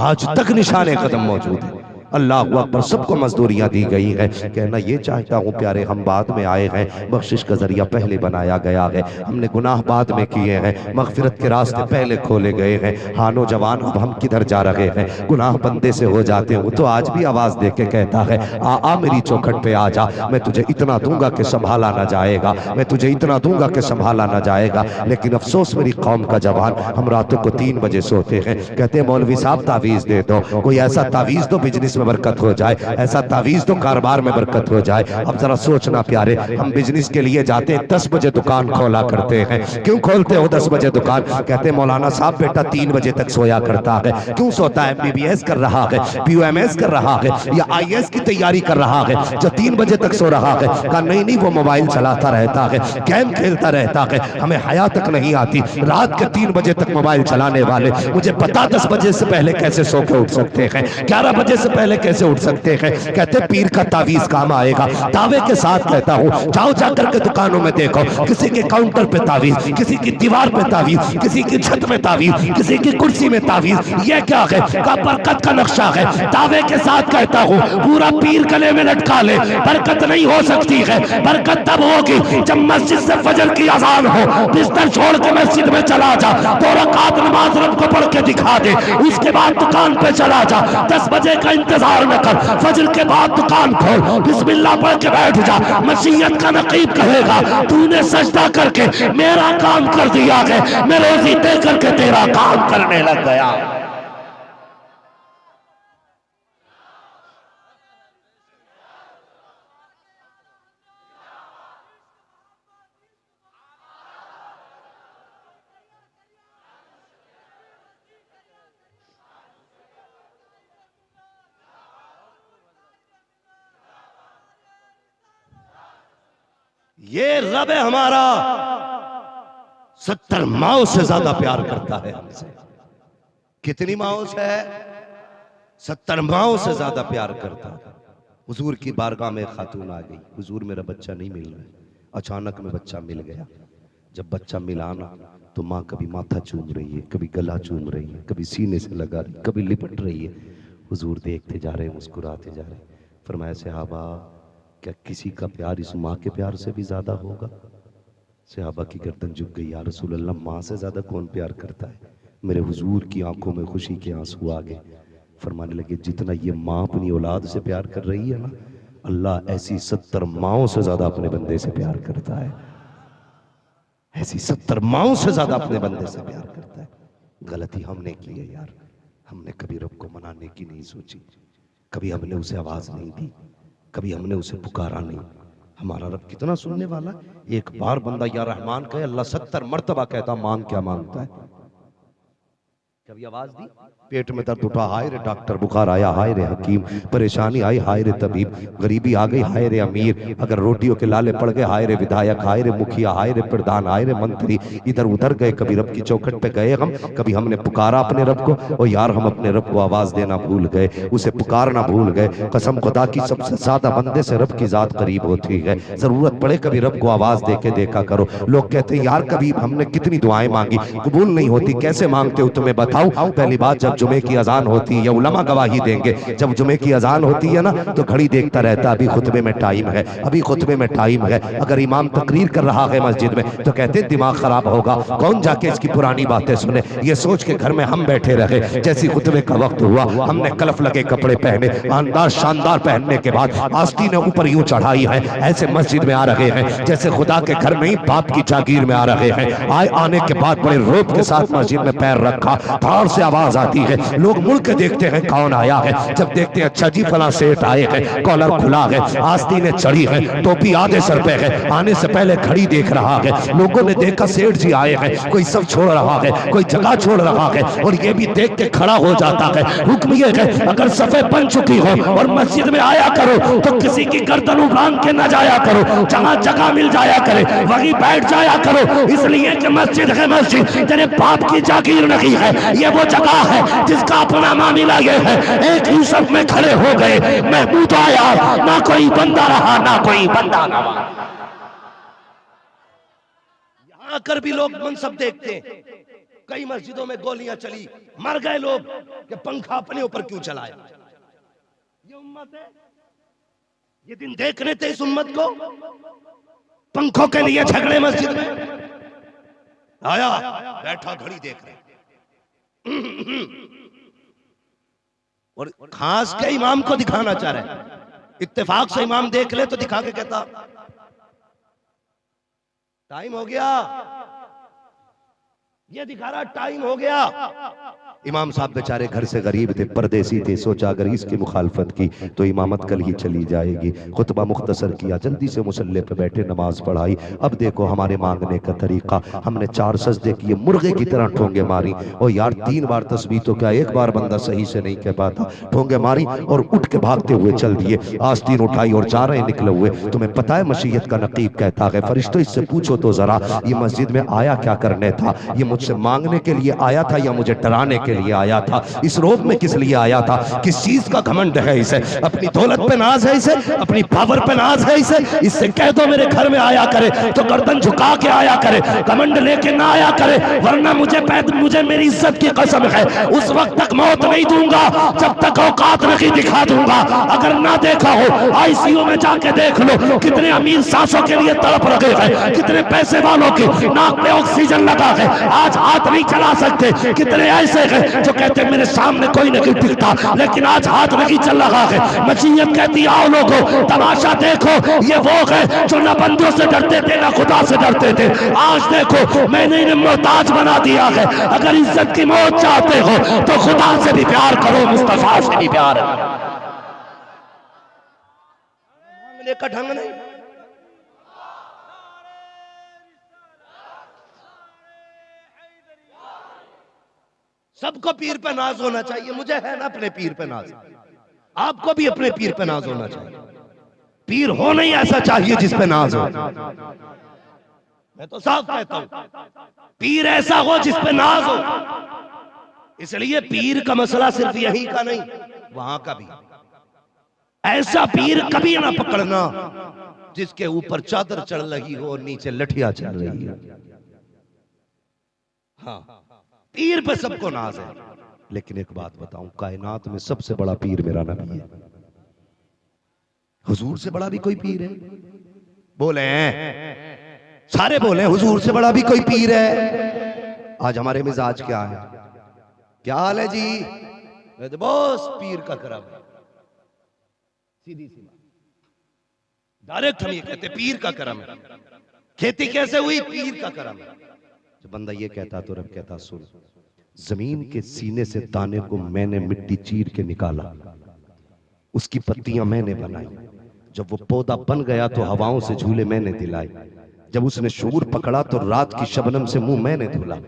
आज तक निशान कदम मौजूद है। अल्लाह अकबर, सबको मजदूरियां दी गई है। कहना ये चाहता हूँ प्यारे, हम बाद में आए हैं, बख्शिश का जरिया पहले बनाया गया है, हमने गुनाह बाद में किए हैं, मगफिरत के रास्ते पहले खोले गए हैं। हाँ नौजवान, अब हम किधर जा रहे हैं? गुनाह बंदे से हो जाते हो तो आज भी आवाज दे के कहता है आ मेरी चौखट पे आ जा, मैं तुझे इतना दूंगा कि संभाला ना जाएगा, मैं तुझे इतना दूंगा कि संभाला ना जाएगा। लेकिन अफसोस मेरी कौम का जवान, हम रातों को 3 बजे सोते हैं। कहते हैं मौलवी साहब तावीज दे दो, कोई ऐसा तावीज दो बिजनेस में बरकत हो जाए, ऐसा तावीज तो कारोबार में बरकत हो जाए। अब जरा सोचना प्यारे, हम बिजनेस के लिए जाते हैं, 10 बजे दुकान खोला करते हैं। क्यों खोलते हो 10 बजे दुकान? कहते हैं मौलाना साहब बेटा 3 बजे तक सोया करता है। क्यों सोता है? MBBS कर रहा है, PUMS कर रहा है, या IAS की तैयारी कर रहा है, जो 3 बजे तक सो रहा है। कहा नहीं नहीं, वो मोबाइल चलाता रहता है, गेम खेलता रहता है, हमें हया तक नहीं आती। रात के 3 बजे तक मोबाइल चलाने वाले, मुझे पता 10 बजे से पहले कैसे सो के उठ सकते हैं, 11 बजे से पहले कैसे उठ सकते हैं। कहते पीर का तावीज काम आएगा। दावे के साथ कहता हूँ, जाओ जाकर के दुकानों में देखो, किसी के काउंटर पे तावीज, किसी की दीवार पे तावीज, किसी की छत में तावीज, किसी की कुर्सी में तावीज। ये क्या है? का बरकत का नक्शा है। दावे के साथ कहता हूँ, पूरा पीर गले में लटका ले, बरकत नहीं हो सकती है। बरकत तब होगी जब मस्जिद से फजर की अजान हो, बिस्तर छोड़ के मस्जिद में चला जा, 2 रकात नमाज रब को पढ़ के दिखा दे, उसके बाद दुकान पे चला जा, 10 बजे का इंतजार न कर, फजर के बाद दुकान खोल, बिस्मिल्लाह पढ़ के बैठ जा। मसीयत का नकीब कहेगा तूने सजदा करके मेरा काम कर दिया है, मैं रोजी दे करके तेरा काम करने लग गया। ये रब है हमारा, 70 माओ से ज्यादा प्यार करता है हमसे। कितनी माओ से है? 70 माओ से ज्यादा प्यार करता है। हुजूर की बारगाह में खातून आ गई, हुजूर मेरा बच्चा नहीं मिल रहा है। अचानक में बच्चा मिल गया। जब बच्चा मिला ना तो माँ कभी माथा चूम रही है, कभी गला चूम रही है, कभी सीने से लगा रही, कभी लिपट रही है। हुजूर देखते जा रहे, मुस्कुराते जा रहे। फरमाया सहाबा क्या किसी का प्यार इस माँ के प्यार से भी ज्यादा होगा? सहाबा की गर्दन झुक गई, या रसूल अल्लाह माँ से ज्यादा कौन प्यार करता है? मेरे हुजूर की आंखों में खुशी के आंसू आ गए। फरमाने लगे जितना ये माँ अपनी औलाद से प्यार कर रही है ना, अल्लाह ऐसी 70 माओं से ज्यादा अपने बंदे से प्यार करता है। ऐसी 70 माओं से ज्यादा अपने बंदे से प्यार करता है। गलती हमने की है यार, हमने कभी रब को मनाने की नहीं सोची, कभी हमने उसे आवाज नहीं दी, कभी हमने उसे पुकारा नहीं। हमारा रब कितना सुनने वाला, एक बार बंदा या रहमान कहे, अल्लाह 70 मर्तबा कहता मांग क्या मांगता है। कभी आवाज दी, पेट में दर्द उठा, हाय रे डॉक्टर, बुखार आया, हाय रे हकीम, परेशानी आई, हाय रे तबीब, गरीबी आ गई, हाय रे अमीर, अगर रोटियों के लाले पड़ गए, हाय रे विधायक, हाय रे मुखिया, हाय रे प्रधान, हाय रे मंत्री, इधर उधर गए, कभी रब की चौखट पे गए हम, कभी हमने पुकारा अपने रब को। और यार हम अपने रब को आवाज देना भूल गए, उसे पुकारना भूल गए। कसम खुदा की सबसे ज्यादा बंदे से रब की जात करीब होती है। जरूरत पड़े कभी रब को आवाज दे के देखा करो। लोग कहते हैं यार कभी हमने कितनी दुआएं मांगी, कबूल नहीं होती। कैसे मांगते हो तुम्हें बताऊं? पहली बात, जब जुमे की अजान होती है, या उलमा गवाही देंगे, जब जुमे की अजान होती है ना तो घड़ी देखता रहता, अभी खुतबे में टाइम है, अभी खुतबे में टाइम है। अगर इमाम तकरीर कर रहा है मस्जिद में तो कहते दिमाग खराब होगा, कौन जाके इसकी पुरानी बातें सुने। ये सोच के घर में हम बैठे रहे। जैसी खुतबे का वक्त हुआ, हमने कलफ लगे कपड़े पहने, आनदार शानदार पहनने के बाद आस्तीन ने ऊपर यूं चढ़ाई है, ऐसे मस्जिद में आ रहे हैं जैसे खुदा के घर में ही बाप की जागीर में आ रहे हैं। आने के बाद बड़े रोब के साथ मस्जिद में पैर रखा, धार से आवाज आती है, लोग मुड़ के देखते हैं कौन आया है। जब देखते हैं अच्छा जी फला सेठ आए हैं, कॉलर खुला है, आस्तीनें चढ़ी है, टोपी आधे सर पे है, आने से पहले घड़ी देख रहा है। लोगों ने देखा सेठ जी आए हैं, कोई सब छोड़ रहा है, कोई जगह छोड़ रहा है, और ये भी देख के खड़ा हो जाता है। हुक्म ये है अगर सफे बन चुकी हो और मस्जिद में आया करो तो किसी की गर्दन उबांध के न जाया करो, जहां जगह मिल जाया करे वहीं बैठ जाया करो, इसलिए कि मस्जिद है मस्जिद तेरे बाप की जागीर नहीं है। ये वो जगह है जिसका अपना मामला ये है, एक ही सब में खड़े हो गए, महमूद आया, ना कोई बंदा रहा ना कोई बंदा रहा। यहां कर भी लोग मनसब देखते हैं। कई मस्जिदों में गोलियां चली, मर गए लोग कि पंखा अपने ऊपर क्यों चलाया। ये उम्मत है, ये दिन देखने थे इस उम्मत को। पंखों के लिए झगड़े मस्जिद में, आया बैठा घड़ी देख रहे और खास के इमाम को दिखाना चाह रहे। इत्तेफाक से इमाम देख ले तो दिखा के कहता टाइम हो गया, ये दिखा रहा टाइम हो गया। इमाम साहब बेचारे घर से गरीब थे, परदेसी थे, सोचा अगर इसकी मुखालफत की तो इमामत कल ही चली जाएगी। खुतबा मुख्तसर किया, जल्दी से मुसल्ले पे बैठे, नमाज पढ़ाई। अब देखो हमारे मांगने का तरीका, हमने 4 सजदे किए, मुर्गे की तरह ठोंगे मारी। और यार 3 बार तस्बीह तो क्या एक बार बंदा सही से नहीं कह पाता, ठोंगे मारी और उठ के भागते हुए चल दिए। आस्तीन उठाई और जा रहे निकले हुए। तुम्हें पता है मशीयत का नकीब कहता है, फरिश्तों इससे पूछो तो जरा ये मस्जिद में आया क्या करने था? ये मुझसे मांगने के लिए आया था या मुझे डराने के लिए आया था? इस रोब में किस लिए आया था? किस चीज का घमंड है इसे? अपनी दौलत पे नाज है इसे, अपनी पावर पे नाज है इसे। इससे कह दो मेरे घर में आया करे तो गर्दन झुका के आया करे, घमंड लेके ना आया करे, वरना मुझे मेरी इज्जत की कसम है उस वक्त तक मौत नहीं दूंगा जब तक औकात नहीं दिखा दूंगा। अगर ना देखा हो आईसीयू में जाके देख लो, कितने अमीर सांसों के लिए तड़प रहे हैं, कितने पैसे वालों की नाक में ऑक्सीजन लगा है। आज हाथ नहीं चला सकते। कितने ऐसे हैं जो कहते हैं मेरे सामने कोई नहीं दिखता, लेकिन आज हाथ नहीं चल रहा है। मसीहत कहती आओ लोगों तमाशा देखो, ये वो है जो न बंदों से डरते थे न खुदा से डरते थे। आज देखो मैंने इन्हें मोहताज बना दिया है। अगर इज्जत की मौत चाहते हो तो खुदा से भी प्यार करो, मुस्तफा से भी प्यार करो। मांगने का ढंग नहीं। सबको पीर पे नाज होना चाहिए। मुझे है ना अपने पीर पे नाज, आपको भी अपने पीर पे नाज होना चाहिए। पीर हो नहीं ऐसा चाहिए जिस पे नाज हो। मैं तो साफ कहता हूं पीर ऐसा हो जिस पे नाज हो। इसलिए पीर का मसला सिर्फ यहीं का नहीं, वहां का भी। ऐसा पीर कभी ना पकड़ना जिसके ऊपर चादर चढ़ रही हो और नीचे लठिया चल रही है। हाँ, पीर पे सबको नाज है। लेकिन एक बात बताऊं, कायनात में सबसे बड़ा पीर मेरा नबी है। हुजूर से बड़ा भी कोई पीर है? बोले सारे बोले हुजूर से बड़ा भी कोई पीर है। आज हमारे मिजाज क्या है? क्या हाल है जी? बस पीर का करम है। सीधी सी बात, डायरेक्ट हम ये कहते पीर का करम है। खेती कैसे हुई? पीर का करम है। जब बंदा ये कहता तो रब कहता सुन, जमीन के सीने से दाने को मैंने मिट्टी चीर के निकाला, उसकी पत्तियां मैंने बनाई। जब वो पौधा बन गया तो हवाओं से झूले मैंने दिलाए। जब उसने शूर पकड़ा तो रात की शबनम से मुंह मैंने धुला।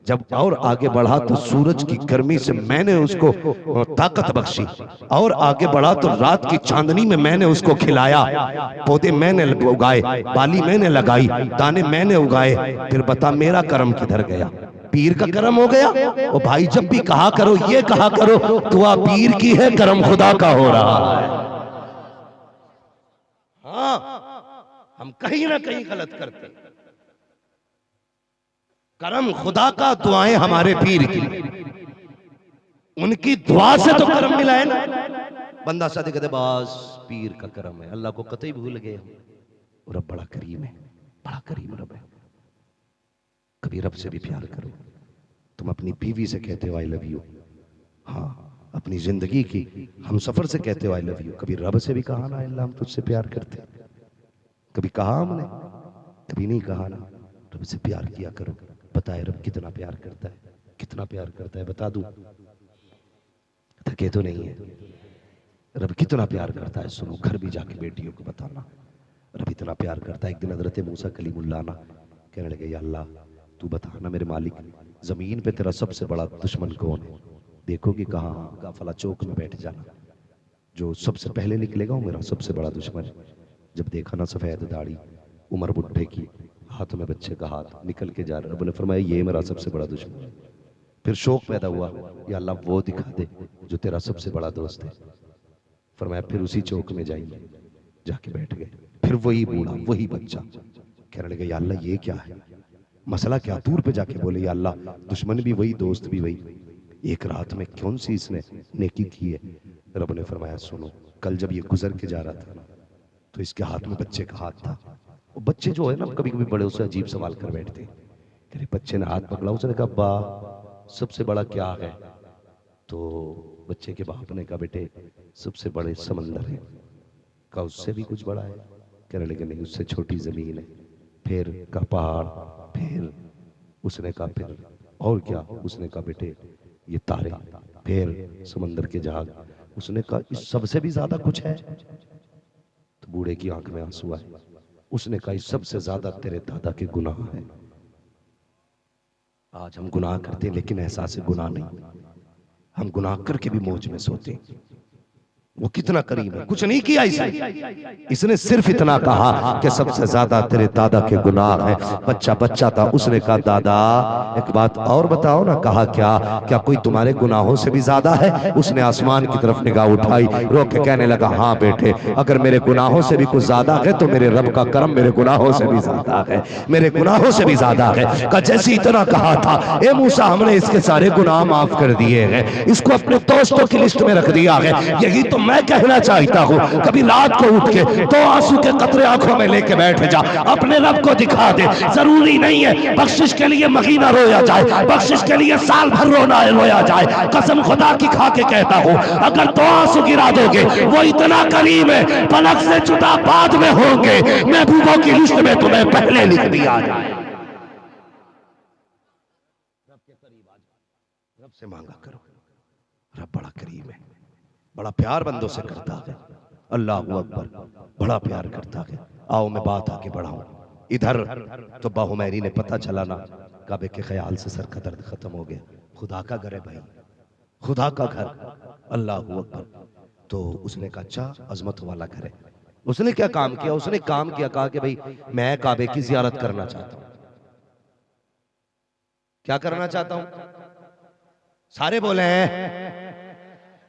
जब और आगे बढ़ा तो सूरज की गर्मी से मैंने उसको ताकत बख्शी। और आगे बढ़ा तो रात की चांदनी में मैंने उसको खिलाया। पौधे मैंने उगाए, बाली मैंने लगाई, दाने मैंने उगाए। फिर बता मेरा कर्म किधर गया? पीर का कर्म हो गया? ओ भाई जब भी कहा करो ये कहा करो दुआ पीर की है, कर्म खुदा का हो रहा है। हाँ, हम कहीं ना कहीं गलत करते। कर्म खुदा का, दुआएं हमारे पीर की। उनकी दुआ से तो कर्म मिला है ना। बंदा शादी कहते बस पीर का कर्म है, अल्लाह को कतई भूल गए। रब बड़ा करीम है, बड़ा करीम रब है। कभी रब से भी प्यार करो। तुम अपनी बीवी से कहते हो आई लव यू, हाँ अपनी जिंदगी की हम सफर से कहते हो आई लव यू। कभी रब से भी कहा ना अल्लाह हम तुझसे प्यार करते? कभी कहा हमने? कभी नहीं कहा ना। रब से प्यार किया करो। बताए रब कितना प्यार करता है, कितना प्यार करता है बता दूं? थके तो नहीं है। रब कितना प्यार करता है सुनो, घर भी जाके बेटियों को बताना रब इतना प्यार करता है। एक दिन हजरत मूसा कलीमुल्लाह ना कहने लगे या अल्लाह तू बताना मेरे मालिक, जमीन पे तेरा सबसे बड़ा दुश्मन कौन है? देखो कि कहाँ फला चौक में बैठ जाना, जो सबसे पहले निकलेगा वो मेरा सबसे बड़ा दुश्मन है। जब देखा ना सफेद दाढ़ी, उमर बुढ़े की, हाथ में बच्चे का हाथ निकल के जा रहा है, बोले फरमाया ये मेरा सबसे बड़ा दुश्मन है। फिर शौक पैदा हुआ या अल्लाह वो दिखा दे जो तेरा सबसे बड़ा दोस्त है। फरमाया फिर उसी चौक में जाएंगे, जाके बैठ गए। फिर वही बूढ़ा वही बच्चा कहने लगे या अल्लाह ये क्या है, मसला क्या? दूर पे जाके बोले या अल्लाह दुश्मन भी वही दोस्त भी वही, एक रात में कौन सी इसने नेकी की है? रब ने फरमाया सुनो, कल जब ये गुजर के जा रहा था ना तो इसके हाथ में बच्चे का हाथ था। वो बच्चे जो है ना कभी कभी बड़े उससे अजीब सवाल कर बैठते। कह बच्चे ने हाथ पकड़ा, उसने कहा अब्बा सबसे बड़ा क्या है? तो बच्चे के बाप ने कहा बेटे सबसे बड़े समंदर है। कहा उससे भी कुछ बड़ा है? कहने लगे नहीं उससे छोटी जमीन है। फिर का पहाड़, फिर उसने कहा फिर और क्या? उसने कहा बेटे ये तारे, फिर समंदर के जहाज। उसने कहा इस सबसे भी ज्यादा कुछ है? तो बूढ़े की आंख में आंसू आए। उसने कहा इस सबसे ज्यादा तेरे दादा के गुनाह है। आज हम गुनाह करते हैं लेकिन एहसास गुनाह नहीं, हम गुनाह करके भी मौज में सोते हैं। वो कितना करीब है, कुछ नहीं किया इसने सिर्फ इतना कहा कि सबसे ज्यादा तेरे दादा के गुनाह है। बच्चा बच्चा था, उसने कहा दादा एक बात और बताओ ना। कहा क्या? क्या कोई तुम्हारे गुनाहों से भी ज्यादा है? उसने आसमान की तरफ निगाह उठाई, रो के कहने लगा हाँ बेटे अगर मेरे गुनाहों से भी कुछ ज्यादा है तो मेरे रब का करम मेरे गुनाहों से भी ज्यादा है, मेरे गुनाहों से भी ज्यादा है। का जैसे इतना कहा था ए मूसा हमने इसके सारे गुनाह माफ कर दिए हैं, इसको अपने दोस्तों की लिस्ट में रख दिया है। यही तो मैं कहना चाहता हूँ कभी रात को उठ के 2 आंसू के कतरे आंखों में लेके बैठ जा, अपने रब को दिखा दे। जरूरी नहीं है बख्शिश के लिए महीना रोया जाए, बख्शिश के लिए साल भर रोया जाए। कसम खुदा की खा के कहता हूँ अगर 2 आंसू गिरा दोगे वो इतना करीम है, पलक से जुदा बाद में होंगे, महबूबों की लिस्ट में तुम्हें पहले लिख दिया जाए। रब के करीब आ जाओ, रब से मांगा करो। रब बड़ा करीम है, बड़ा प्यार बंदों से करता है। अल्लाह अकबर, बड़ा प्यार करता है। आओ मैं बात आगे बढ़ाऊं। इधर तो बाहुमैरी ने पता चला ना, काबे के ख्याल से सर का दर्द खत्म हो गया। खुदा का घर है भाई, खुदा का घर, अल्लाह अकबर। तो उसने कहा अच्छा अजमत वाला घर है। उसने क्या काम किया? उसने काम किया, कहा कि भाई मैं काबे की जियारत करना चाहता हूं। क्या करना चाहता हूं? सारे बोले हैं,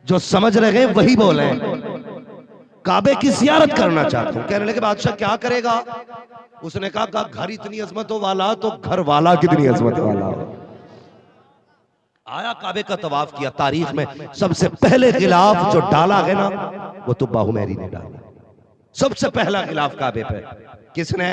जो समझ रहे हैं वही बोले हैं। काबे की जियारत करना चाहता हूं। कहने लगे बादशाह क्या करेगा? उसने कहा घर इतनी अजमतों वाला तो घर वाला कितनी अजमत वाला हो। आया काबे का तवाफ किया। तारीख में सबसे पहले गिलाफ जो डाला है ना वो तो बाहुमैरी ने डाला। सबसे पहला गिलाफ काबे पे किसने?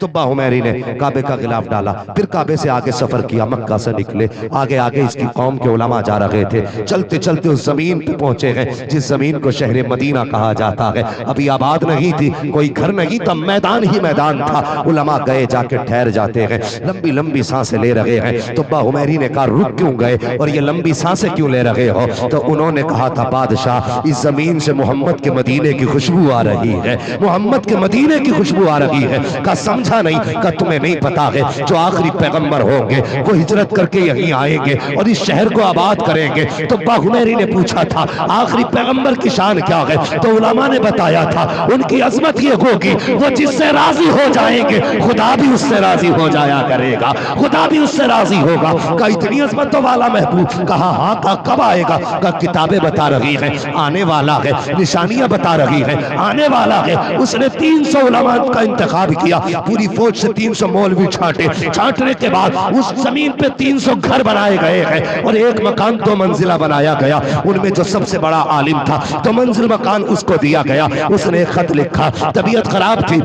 तो बाहुमैरी ने काबे का गिलाफ डाला। फिर काबे से आगे सफर किया, मक्का से निकले, आगे आगे इसकी कौम के उलमा जा रहे थे। चलते चलते उस जमीन पे पहुंचे हैं जिस जमीन को शहर मदीना कहा जाता है। अभी आबाद नहीं थी, कोई घर नहीं था, मैदान ही मैदान था। उलमा गए, जाके ठहर जाते हैं, लंबी लंबी सांसें ले रहे हैं। तो बाहुमैरी ने कहा रुक क्यों गए और ये लंबी सांसें क्यों ले रहे हो? तो उन्होंने कहा था बादशाह इस जमीन से मोहम्मद के मदीने की खुशबू आ रही है, मोहम्मद के मदीने की खुशबू आ रही है। का समझा नहीं? का तुम्हें नहीं पता है जो आखिरी पैगंबर होंगे वो हिजरत करके यहीं आएंगे और इस शहर को आबाद करेंगे। तो बाहुमैरी ने पूछा था आखिरी पैगंबर की शान क्या है? तो उलमा ने बताया था उनकी अजमत ये होगी वो जिससे राजी हो जाएंगे खुदा भी उससे राजी हो जाया करेगा, खुदा भी उससे राजी होगा। का इतनी अजमतों वाला महबूब? कहा हाँ। का कब आएगा? का किताबें बता रही है आने वाला है, निशानियां बता रही है आने वाला है। उसने 300 उलमा का इंतखाब किया, पूरी फौज से 300 मौलवी छांटे। छांटने के बाद उस जमीन पे 300 घर बनाए गए हैं और एक मकान 2 मंजिला बनाया गया। उनमें जो सबसे बड़ा आलिम था 2 मंजिल मकान उसको दिया गया। उसने एक खत लिखा, तबीयत खराब थी,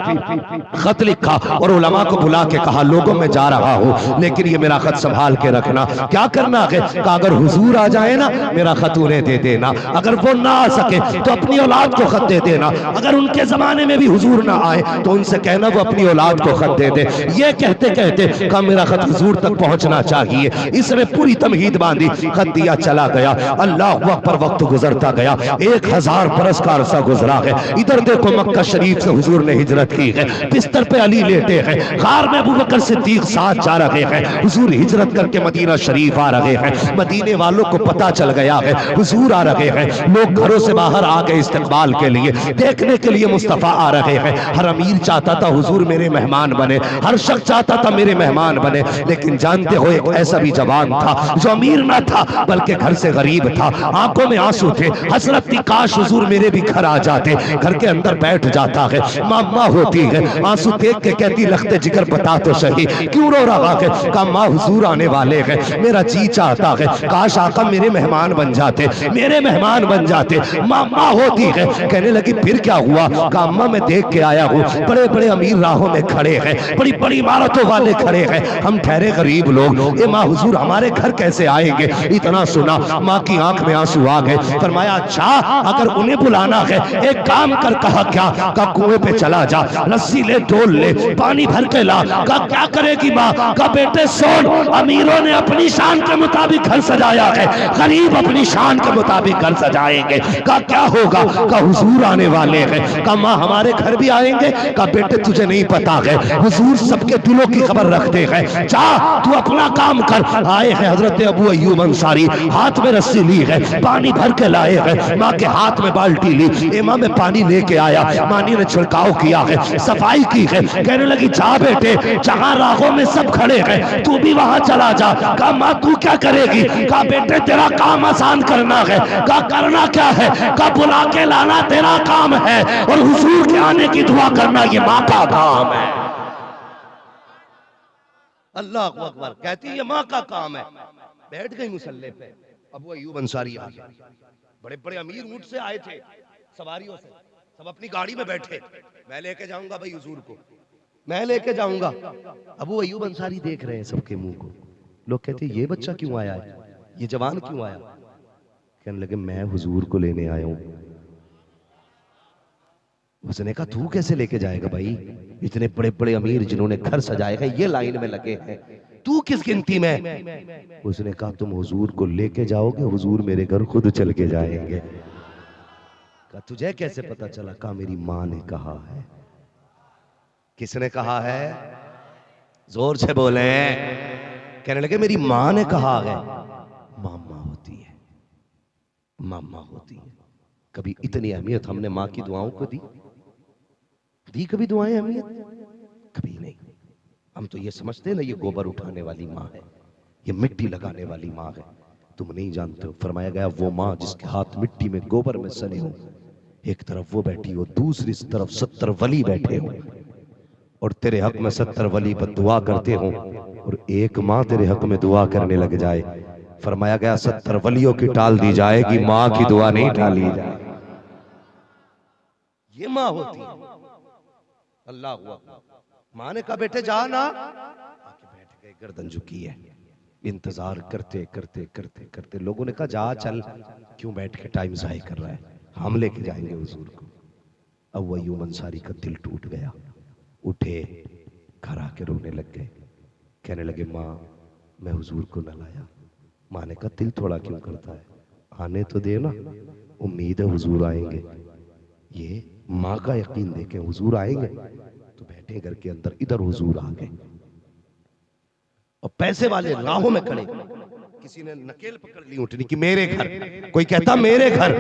खत लिखा और उलमा को बुला के कहा लोगों में जा रहा हूं लेकिन ये मेरा खत संभाल के रखना। क्या करना है? कहा अगर हुजूर आ जाए ना मेरा खत उन्हें दे देना, अगर वो ना आ सके तो अपनी औलाद को खत दे देना, अगर उनके जमाने में भी हुजूर ना आए तो उनसे कहना वो अपनी औलाद को खत दे दे। ये कहते कहते कहा मेरा खत हुजूर तक पहुंचना चाहिए। इसने पूरी तमहीद बांधी, खत दिया, चला गया। अल्लाह अकबर, वक्त गुजरता गया, 1000 बरस का अरसा गुजरा है। इधर देखो मक्का शरीफ से हुजूर ने हिजरत की है, बिस्तर पे अली लेटे हैं, गार में अबू बकर सिद्दीक साथ जा रहे हैं। हुजूर हिजरत करके मदीना शरीफ आ रहे हैं। मदीने वालों को पता चल गया है हुजूर आ रहे हैं। लोग घरों से बाहर आ गए इस्तकबाल के लिए, देखने के लिए मुस्तफा आ रहे हैं। हर अमीर चाहता था हुजूर मेरे मेहमान बने, हर शख्स चाहता था मेरे मेहमान बने। लेकिन जानते हो एक ऐसा भी जवान था जो अमीर ना था बल्कि घर से गरीब था, आंखों में आंसू थे, हसरत थी काश हुजूर मेरे भी घर आ जाते। घर के अंदर बैठ जाता है, माँ होती है, आंसू देख के कहती लखते जिगर बता तो सही क्यों रो रहा है? कहा माँ हुजूर आने वाले हैं, मेरा जी चाहता है काश आका मेरे मेहमान बन जाते, मेरे मेहमान बन जाते। माँ होती है, कहने लगी फिर क्या हुआ? कहा अम्मा मैं देख के आया हूँ बड़े बड़े अमीर राहों में खड़े हैं, बड़ी बड़ी इमारतों वाले खड़े हैं, हम ठहरे गरीब लोग, ये माँ हुजूर हमारे घर कैसे आएंगे? इतना सुना माँ की आंख में आंसू आ गए। फरमाया अच्छा अगर उन्हें बुलाना है एक काम कर। कहा क्या? का कुएं पे चला जा, रस्सी ले, डोल ले, पानी भर के ला। का क्या करेगी माँ? का बेटे सुन, अमीरों ने अपनी शान के मुताबिक घर सजाया है, गरीब अपनी शान के मुताबिक घर सजाएंगे। का क्या होगा? का हुजूर आने वाले हैं। का माँ हमारे घर भी आएंगे। का बेटे तुझे नहीं पता है हुजूर सबके दिलों की खबर रखते हैं, जा तू अपना काम कर। आए हैं हजरत अबू अय्यूब अंसारी, हाथ में रस्सी ली है, पानी भर के लाए हैं, माँ के हाथ में बाल्टी ली, इमाम में पानी लेके आया, मानी ने छिड़काव किया है, सफाई की है। कहने लगी जा बेटे जहां राहों में सब खड़े हैं तू भी वहां चला जा। कहा माँ तू क्या करेगी? कहा बेटे तेरा काम आसान करना है। कहा करना क्या है? कहा बुला के लाना तेरा काम है और हुजूर के आने की दुआ करना ये माँ का काम है। अल्लाह अकबर, कहती है ये माँ का काम है। बैठ गई मुसल्ले पे, अबू अय्यूब अंसारी आ गए, बड़े बड़े अमीर ऊंट से आए थे, सवारियों से, सब अपनी गाड़ी में बैठे, मैं लेके जाऊंगा भाई हुजूर को, मैं लेके जाऊंगा। अबू अयूब अंसारी देख रहे हैं सबके मुंह को। लोग कहते ये बच्चा क्यों आया है, ये जवान क्यों आया? कहने लगे मैं हुजूर को लेने आया हूं। उसने कहा तू कैसे लेके जाएगा भाई, इतने बड़े बड़े अमीर जिन्होंने घर सजाए हैं ये लाइन में लगे हैं, तू किस गिनती में? उसने कहा तुम हुजूर को लेके जाओगे, हुजूर मेरे घर खुद चल के जाएंगे। कहा तुझे कैसे पता चला? कहा मेरी मां ने कहा है। किसने कहा है? जोर से बोले। कहने लगे मेरी मां ने कहा है। मामा होती है, मामा होती है। कभी इतनी अहमियत हमने मां की दुआओं को दी कभी दुआएं अहमियत? कभी नहीं। हम तो ये समझते हैं ना ये गोबर उठाने वाली माँ है, ये मिट्टी लगाने वाली माँ है। तुम नहीं जानते हो, फरमाया गया वो माँ जिसके हाथ मिट्टी में गोबर में सने हो, एक तरफ वो बैठी हो, दूसरी तरफ 70 वली बैठे हो और तेरे हक में 70 वली पर दुआ करते हो, और एक माँ तेरे हक में दुआ करने लग जाए। फरमाया गया 70 वलियों की टाल दी जाएगी, माँ की दुआ नहीं टाली जाए। ये माँ होती है। अल्लाह हुआ। माँ ने कहा बेटे जा ना, आके बैठ गए, गर्दन झुकी है। इंतजार करते करते करते करते लोगों ने कहा जा चल, क्यों बैठ के टाइम जाया कर रहा है, हम लेके जाएंगे हुजूर को। अब वो अयूब अंसारी का दिल टूट गया, उठे, घर आके रोने लग गए। कहने लगे माँ मैं हुजूर को न लाया। माँ ने कहा दिल थोड़ा क्यों करता है, आने तो दे ना, उम्मीद है हुजूर आएंगे। ये माँ का यकीन देखे हुजूर आएंगे। तो बैठे घर के अंदर, इधर हुजूर आ गए और पैसे वाले राहों में खड़े। किसी ने नकेल पकड़ ली उठनी की मेरे घर, कोई कहता मेरे घर,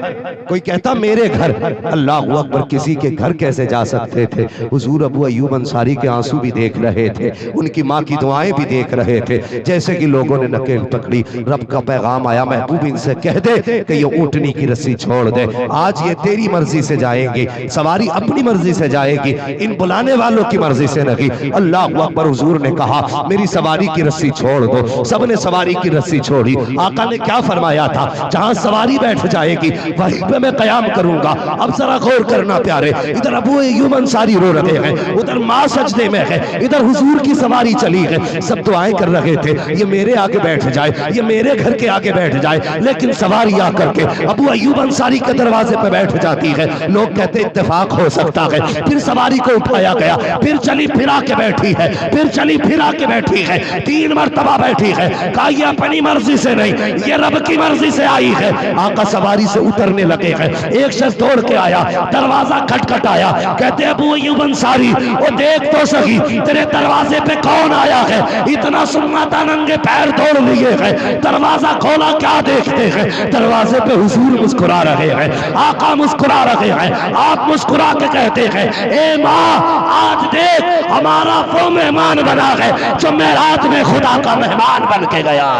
कोई कहता मेरे घर। अल्लाह अकबर। किसी के घर कैसे जा सकते थे? हुजूर अबू अयूब अंसारी के आंसू भी देख रहे थे, उनकी माँ की दुआएं भी देख रहे थे। जैसे कि लोगों ने नकेल पकड़ी, रब का पैगाम आया, महबूब इनसे कह दे कि ये ऊँटनी की रस्सी छोड़ दे, आज ये तेरी मर्जी से जाएंगे, सवारी अपनी मर्जी से जाएगी, इन बुलाने वालों की मर्जी से नहीं। अल्लाह अकबर। हुजूर ने कहा मेरी सवारी की रस्सी छोड़ दो। सबने सवारी की रस्सी छोड़ी। आका ने क्या फरमाया था, जहां सवारी बैठ जाएगी वहीं पे मैं कयाम करूंगा। अब जरा गौर करना प्यारे, इधर अबू अयूब अंसारी रो रहे हैं, उधर मां सजदे में है, इधर हुजूर की सवारी चली है। सब दुआएं कर रहे थे ये मेरे आगे बैठ जाए, ये मेरे घर के आगे बैठ जाए, लेकिन सवारी आकर के अबू अयूब अंसारी के दरवाजे पे बैठ जाती है। लोग कहते इत्तेफाक हो सकता है। फिर सवारी को उठाया गया, फिर चली फिरा के बैठी है, फिर चली फिरा के बैठी है, 3 मरतबा बैठी है। कहा ये अपनी मर्जी से नहीं, ये रब की मर्जी से आई है। आका सवारी से उतरने लगे हैं, एक शख्स दौड़ के आया, दरवाजा खटखटाया। कहते अबू अयूब अंसारी वो देख तो सही तेरे दरवाजे पे कौन आया है। इतना सुन्नाता नंगे पैर दौड़ लिए हैं, दरवाजा खोला, क्या देखते हैं दरवाजे पे हुजूर मुस्कुरा रहे हैं, आका मुस्कुरा रहे हैं। आप मुस्कुरा के कहते हैं ए माँ आज देख हमारा वो मेहमान बना है जो मेराज में खुदा का मेहमान बन के गया।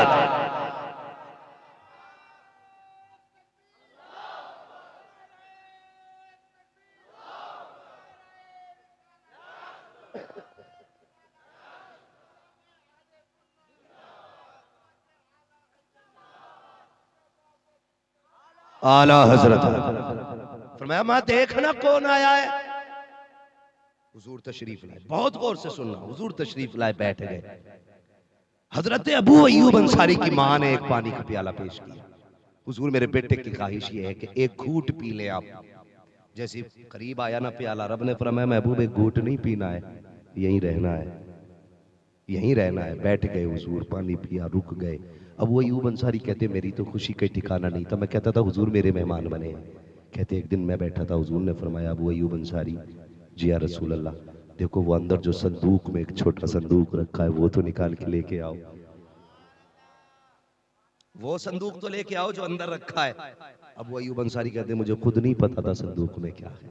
आला हजरत फरमाया मैं देखना कौन आया है। हुजूर तशरीफ लाए, बहुत गौर से सुनना, हुजूर तशरीफ लाए, बैठ गए। हजरत अबू अयूब अंसारी की मां ने एक पानी का प्याला पेश किया। हुजूर मेरे बेटे की ख्वाहिश ये है कि एक घूंट पी ले आप। जैसे करीब आया ना प्याला, रब ने फरमाया महबूब एक घूंट नहीं पीना है, यहीं रहना है, यहीं रहना है। बैठ गए हुजूर, पानी पिया, रुक गए। अब वो अयूब अंसारी कहते मेरी तो खुशी का ठिकाना नहीं था। मैं कहता था हुजूर मेरे मेहमान बने हैं। कहते एक दिन मैं बैठा था, हुजूर ने फरमाया अबू अयूब अंसारी जी या रसूल अल्लाह, देखो वो अंदर जो संदूक में एक छोटा संदूक रखा है वो तो निकाल के लेके आओ, वो संदूक तो लेके आओ जो अंदर रखा है। अबू अयूब अंसारी कहते मुझे खुद नहीं पता था संदूक में क्या है,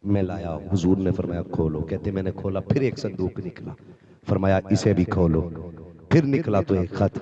मैं लाया। हुजूर ने फरमाया खोलो। कहते मैंने खोला, फिर एक संदूक निकला, फरमाया इसे भी खोलो। फिर निकला तो एक खत,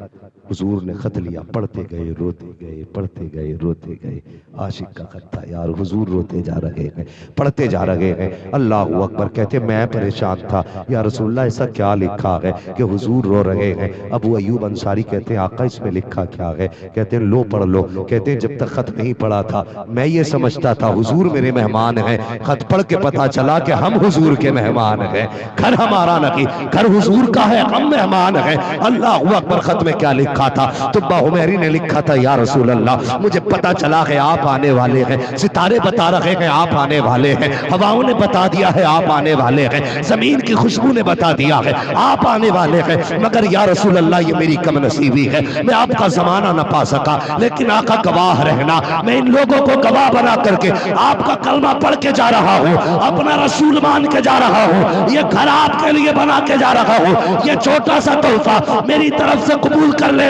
हुजूर ने खत लिया, पढ़ते गए रोते गए, पढ़ते गए रोते गए। आशिक का खत था यार, हुजूर रोते जा रहे हैं, पढ़ते जा रहे हैं। अल्लाह अकबर। कहते मैं परेशान था, या रसूलल्लाह ऐसा क्या लिखा है कि हुजूर रो रहे हैं। अबू अयूब अंसारी कहते हैं आका इसमें लिखा क्या है? कहते हैं लो पढ़ लो। कहते हैं जब तक खत नहीं पढ़ा था मैं ये समझता था हुजूर मेरे मेहमान हैं, खत पढ़ के पता चला कि हम हुजूर के मेहमान हैं। घर हमारा नहीं, घर हुजूर का है, हम मेहमान हैं। अल्लाह अकबर। खत में क्या लिखा था? तुब्बा हुमैरी ने लिखा था या रसूल अल्लाह मुझे पता चला है आप आने वाले हैं, सितारे बता रहे हैं आप आने वाले हैं, हवाओं ने बता दिया है आप आने वाले हैं, जमीन की खुशबू ने बता दिया है आप आने वाले हैं। मगर या रसूल अल्लाह ये मेरी कमनसीबी है, मैं आपका जमाना न पा सका, लेकिन आका गवाह रहना मैं इन लोगों को गवाह बना करके आपका कलमा पढ़ के जा रहा हूँ, अपना रसूल मान के जा रहा हूँ, ये घर आपके लिए बना के जा रहा हूँ, ये छोटा सा तोहफा मेरी तरफ से कबूल कर लेना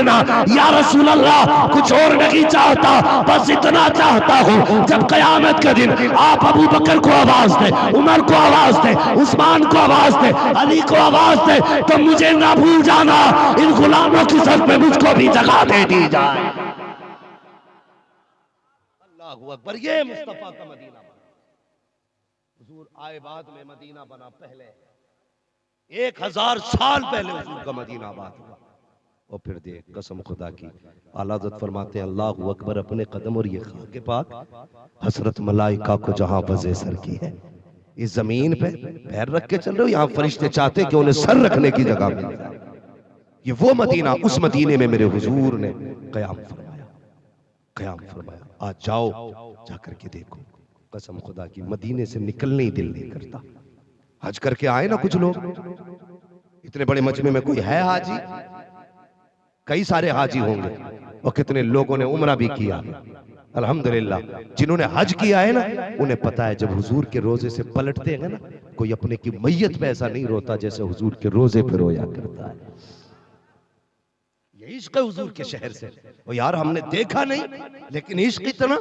या रसूल अल्लाह। कुछ और नहीं चाहता, बस इतना चाहता हूँ जब कयामत के दिन आप अबू बकर को आवाज दे, उमर को आवाज दे, उस्मान को आवाज दे, अली को आवाज दे, तो मुझे ना भूल जाना, इन गुलामों की सफ में मुझको भी जगह दे दी जाए। अल्लाहू अकबर। ये मुस्तफा का मदीना बना, हुजूर आए बाद में मदीना बना, पहले 1000 साल पहले हुजूर का मदीना आबाद हुआ। और फिर देख कसम खुदा की, आला हज़रत फरमाते हैं अल्लाहू अकबर अपने कदम और ये खाके पाक हसरत मलाइका को जहां बजे सर की है, इस जमीन पे पैर रख के चल रहे हो, यहाँ फरिश्ते चाहते कि उन्हें सर रखने की जगह मिल जाए। ये वो मदीना, उस मदीने में मेरे हुजूर ने कयाम फरमाया, कयाम फरमाया। आज जाओ जाकर के देखो, कसम खुदा की मदीने से निकलने ही दिल नहीं करता। हज करके आए ना कुछ लोग, इतने बड़े मजमे में कोई है हाजी? कई सारे हाजी होंगे, और कितने लोगों ने उम्रा भी किया। अल्हम्दुलिल्लाह जिन्होंने हज किया है ना उन्हें पता है जब हुजूर के रोजे से पलटते हैं ना, कोई अपने की मैयत पे ऐसा नहीं रोता जैसे हुजूर के रोजे पे रोया करता है। ये इश्क है हुजूर के शहर से। और यार हमने देखा नहीं, लेकिन इश्क इतना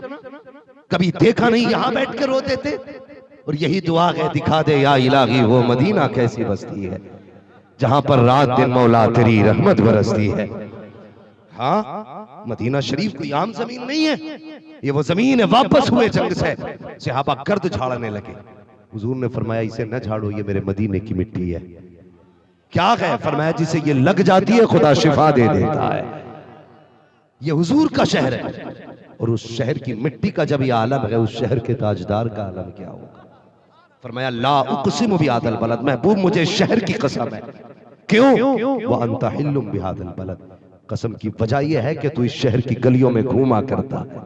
कभी देखा नहीं, यहां बैठ के रोते थे। और यही दुआ है दिखा दे या इलाही वो मदीना कैसी बस्ती है, जहां पर रात दिन मौला तेरी रहमत बरसती है। हाँ, मदीना शरीफ कोई आम जमीन नहीं है, ये वो जमीन है। वापस हुए जंग से सहाबा गर्द झाड़ने लगे, हुजूर ने फरमाया इसे न झाड़ो, ये मेरे मदीने की मिट्टी है। क्या है? फरमाया जिसे ये लग जाती है खुदा शिफा दे देता है। ये हुजूर का शहर है, और उस शहर की मिट्टी का जब ये आलम है, उस शहर के ताजदार का आलम क्या होगा? फरमाया ला उक़सिमु बिहादल बलद, महबूब मुझे शहर की कसम है। क्यों? व अंता हिल्लुम बिहादल बलद, कसम की वजह यह है कि तू इस शहर की गलियों में घूमा करता है,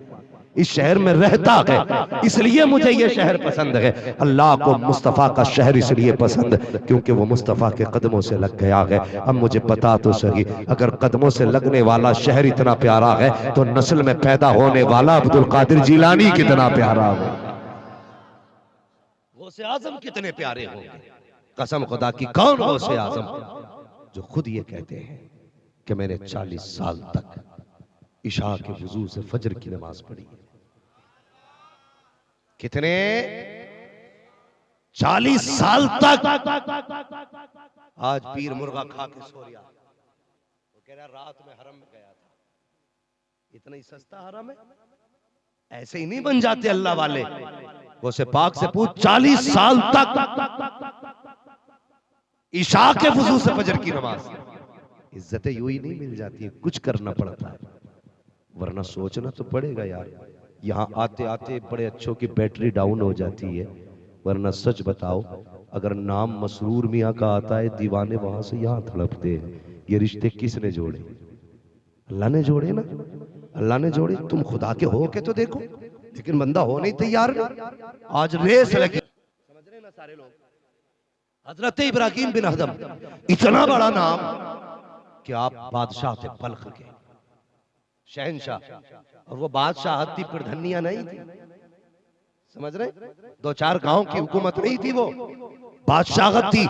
इस शहर में रहता है, इसलिए मुझे यह शहर पसंद है। अल्लाह को मुस्तफ़ा का शहर इसलिए पसंद क्योंकि वो मुस्तफ़ा के कदमों से लग गया है। अब मुझे पता तो सही, अगर कदमों से लगने वाला शहर इतना प्यारा है तो नस्ल में पैदा होने वाला अब्दुल कादिर जिलानी कितना प्यारा हो, गौसे आजम कितने प्यारे होंगे। कसम खुदा की, कौन गौसे आजम जो खुद ये कहते हैं कि मैंने 40 साल तक इशा के वुजू से फजर की नमाज पढ़ी। कितने? 40 साल तक। आज पीर मुर्गा खा के सो गया, वो कह रहा रात में हरम में गया था। इतना ही सस्ता हरम है, ऐसे ही नहीं बन जाते अल्लाह वाले। वो से पाक से पूछ, 40 साल तक इशा के वुजू से फजर की नमाज। इज्जतें यूं ही नहीं मिल जाती है, कुछ करना पड़ता है, वरना सोचना तो पड़ेगा यार। यहाँ आते आते बड़े अच्छों की बैटरी डाउन हो जाती है, वरना सच बताओ अगर नाम मसरूर मियाँ का आता है, दीवाने वहां से यहाँ तड़पते हैं। ये रिश्ते किसने जोड़े? अल्लाह ने जोड़े ना, अल्लाह ने जोड़े। तुम खुदा के हो के तो देखो, लेकिन बंदा हो नहीं तैयार। आज रेस लगी, समझ रहे ना सारे लोग। हजरत इब्राहिम बिन अदम, इतना बड़ा नाम कि आप बादशाह थे बल्ख के, शहनशाह, और वो बादशाह थी प्रधनिया नहीं थी। समझ रहे? 2-4 गांव की हुकूमत नहीं थी वो, बादशाहत थी।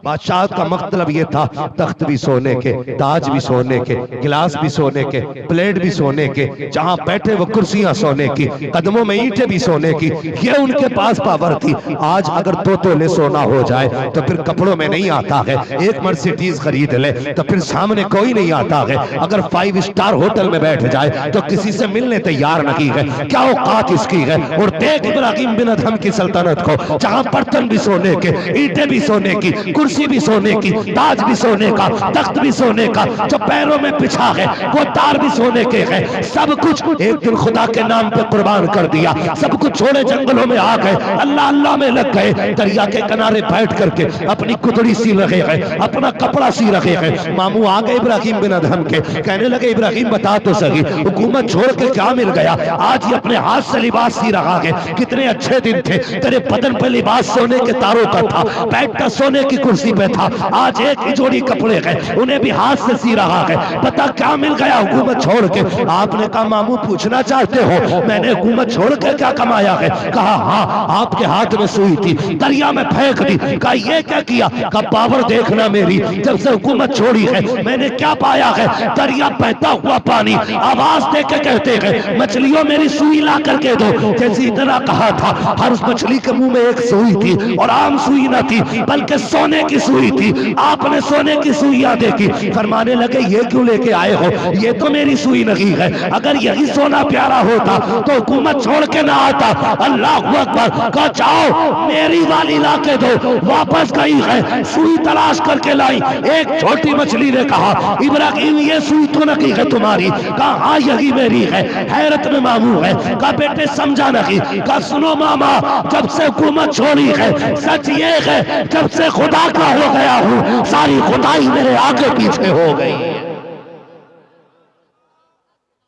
बादशाहत का मतलब ये था तख्त भी सोने के, ताज भी सोने के, गिलास भी सोने के, प्लेट भी सोने के, जहां बैठे वो कुर्सियां सोने की, कदमों में ईंटें भी सोने की, ये उनके पास पावर थी। आज अगर 2 तोले सोना हो जाए तो फिर कपड़ों में नहीं आता है, एक मर्सिडीज खरीद ले तो फिर सामने कोई नहीं आता है, अगर 5 स्टार होटल में बैठ जाए तो किसी से मिलने तैयार नहीं है, क्या औकात इसकी है। और देख इब्राहिम बिन अदहम की सल्तनत को, जहां बर्तन भी सोने के, ईंटें भी सोने की, कुर्सी भी सोने की, ताज भी सोने का, तख्त भी सोने का, जो पैरों में बिछा है वो तार भी सोने के है, सब कुछ एक दिन खुदा के नाम पे कुर्बान कर दिया। सब कुछ छोड़े जंगलों में आ गए, अल्लाह अल्लाह में लग गए, दरिया के किनारे बैठ करके अपनी कुतड़ी सी रहे हैं, अपना कपड़ा सी रहे हैं। मामू आ गए इब्राहिम बिन अदहम के, कहने लगे इब्राहिम बता तो सही, हुकूमत छोड़ के क्या मिल गया? आज ये अपने हाथ से लिबास सी रहा है, कितने अच्छे दिन थे, तेरे बदन पे लिबास सोने के तारों का था, बैठता सोने की कुर्सी पे था, आज एक ही जोड़ी कपड़े हैं, उन्हें भी हाथ से सी रहा है, पता क्या मिल गया हुकूमत छोड़ के? आपने कहा मामू पूछना चाहते हो मैंने हुकूमत छोड़ के क्या कमाया है? कहा हाँ, आपके हाथ में सुई थी, दरिया में फेंक दी। कहा ये क्या किया? कहा पावर देखना मेरी, जब से हुकूमत छोड़ी है मैंने क्या पाया है? दरिया बहता हुआ पानी, आवाज दे के कहते हैं मछलियों मेरी सुई ला करके दो। जैसे इतना कहा था, हर उस मछली के मुंह में एक सुई थी, और आम सुई न थी बल्कि सोने की सुई थी। आपने सोने की सुइयां देखी, फरमाने लगे ये क्यों लेके आए हो? ये तो मेरी सुई नहीं है, अगर यही सोना प्यारा होता तो हुकूमत छोड़ के ना आता। अल्लाह अकबर। कहा जाओ मेरी वाली ला के दो। वापस गई है, सुई तलाश करके लाई। एक छोटी मछली ने कहा इब्राहिम ये सुई तो नहीं है तुम्हारी? कहा हाँ यही मेरी है। हैरत में मामू है। कहा बेटे समझा नहीं? कहा सुनो मामा, जब से हुकूमत छोड़ी है सच ये है जब से खुदा का हो गया हूं सारी खुदाई मेरे आगे पीछे हो गई।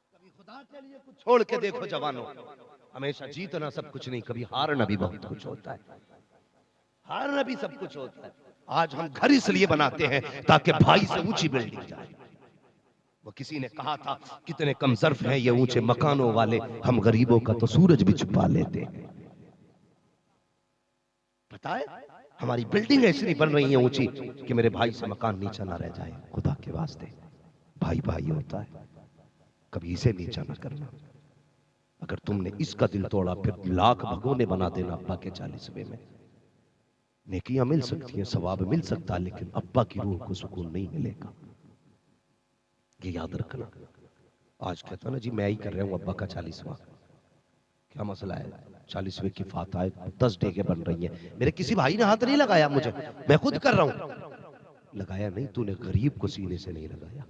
कभी खुदा के लिए कुछ छोड़ के देखो जवानों, हमेशा जीतना सब कुछ नहीं, कभी हारना भी बहुत कुछ होता है, हारना भी सब कुछ होता है। आज हम घर इसलिए बनाते हैं ताकि भाई से ऊंची बिल्डिंग जाए। वो किसी ने कहा था कितने कम ज़र्फ हैं ये ऊंचे मकानों वाले, हम गरीबों का तो सूरज भी छुपा लेते हैं। पता है हमारी बिल्डिंग ऐसी बन रही है ऊंची कि मेरे भाई से मकान नीचा ना रह जाए। खुदा के वास्ते भाई भाई होता है, कभी इसे नीचा ना करना। अगर तुमने इसका दिल तोड़ा फिर लाख भगोने बना देना अब्बा के 40वें में। नेकियां मिल सकती हैं, सवाब मिल सकता है, लेकिन अब्बा की रूह को सुकून नहीं मिलेगा, ये याद रखना। आज कहता ना जी मैं ही कर रहा हूं अब्बा का 40वां, क्या मसला है? 40वें की फातह 10 डेगे बन रही है, मेरे किसी भाई ने हाथ नहीं लगाया मुझे, मैं खुद कर रहा हूं। लगाया नहीं, तूने गरीब को सीने से नहीं लगाया।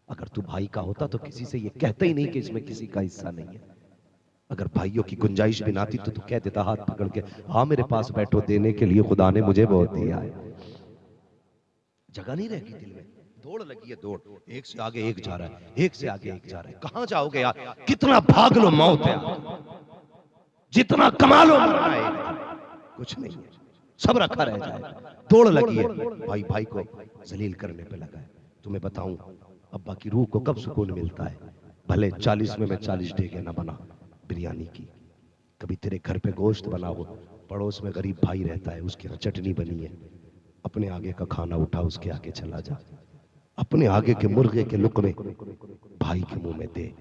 अगर तू भाई का होता तो किसी से ये कहता ही नहीं कि इसमें किसी का हिस्सा नहीं है। अगर भाइयों की गुंजाइश भी ना थी तो तू कह देता हाथ पकड़ के, हाँ मेरे पास बैठो, देने के लिए खुदा ने मुझे बहुत दिया है। जगह नहीं रहेगी दिल में, दौड़ लगी है, दौड़, एक से आगे एक जा रहा है, एक से आगे एक जा रहा है। कहां जाओगे यार? कितना भाग लो मौत है, जितना कमा लो मरना है, कुछ नहीं है, सब रखा रह जाए। दौड़ लगी है, भाई भाई को जलील करने पे लगा है। तुम्हें बताऊं अब्बा की रूह को कब सुकून मिलता है? भले 40 में मैं 40 डेगे ना बना बिरयानी की, कभी तेरे घर पे गोश्त बना हो, पड़ोस में गरीब भाई रहता है उसके यहाँ चटनी बनी है, अपने आगे का खाना उठा उसके आगे चला जा, अपने आगे के मुर्गे के लुकमे भाई के मुंह में दे।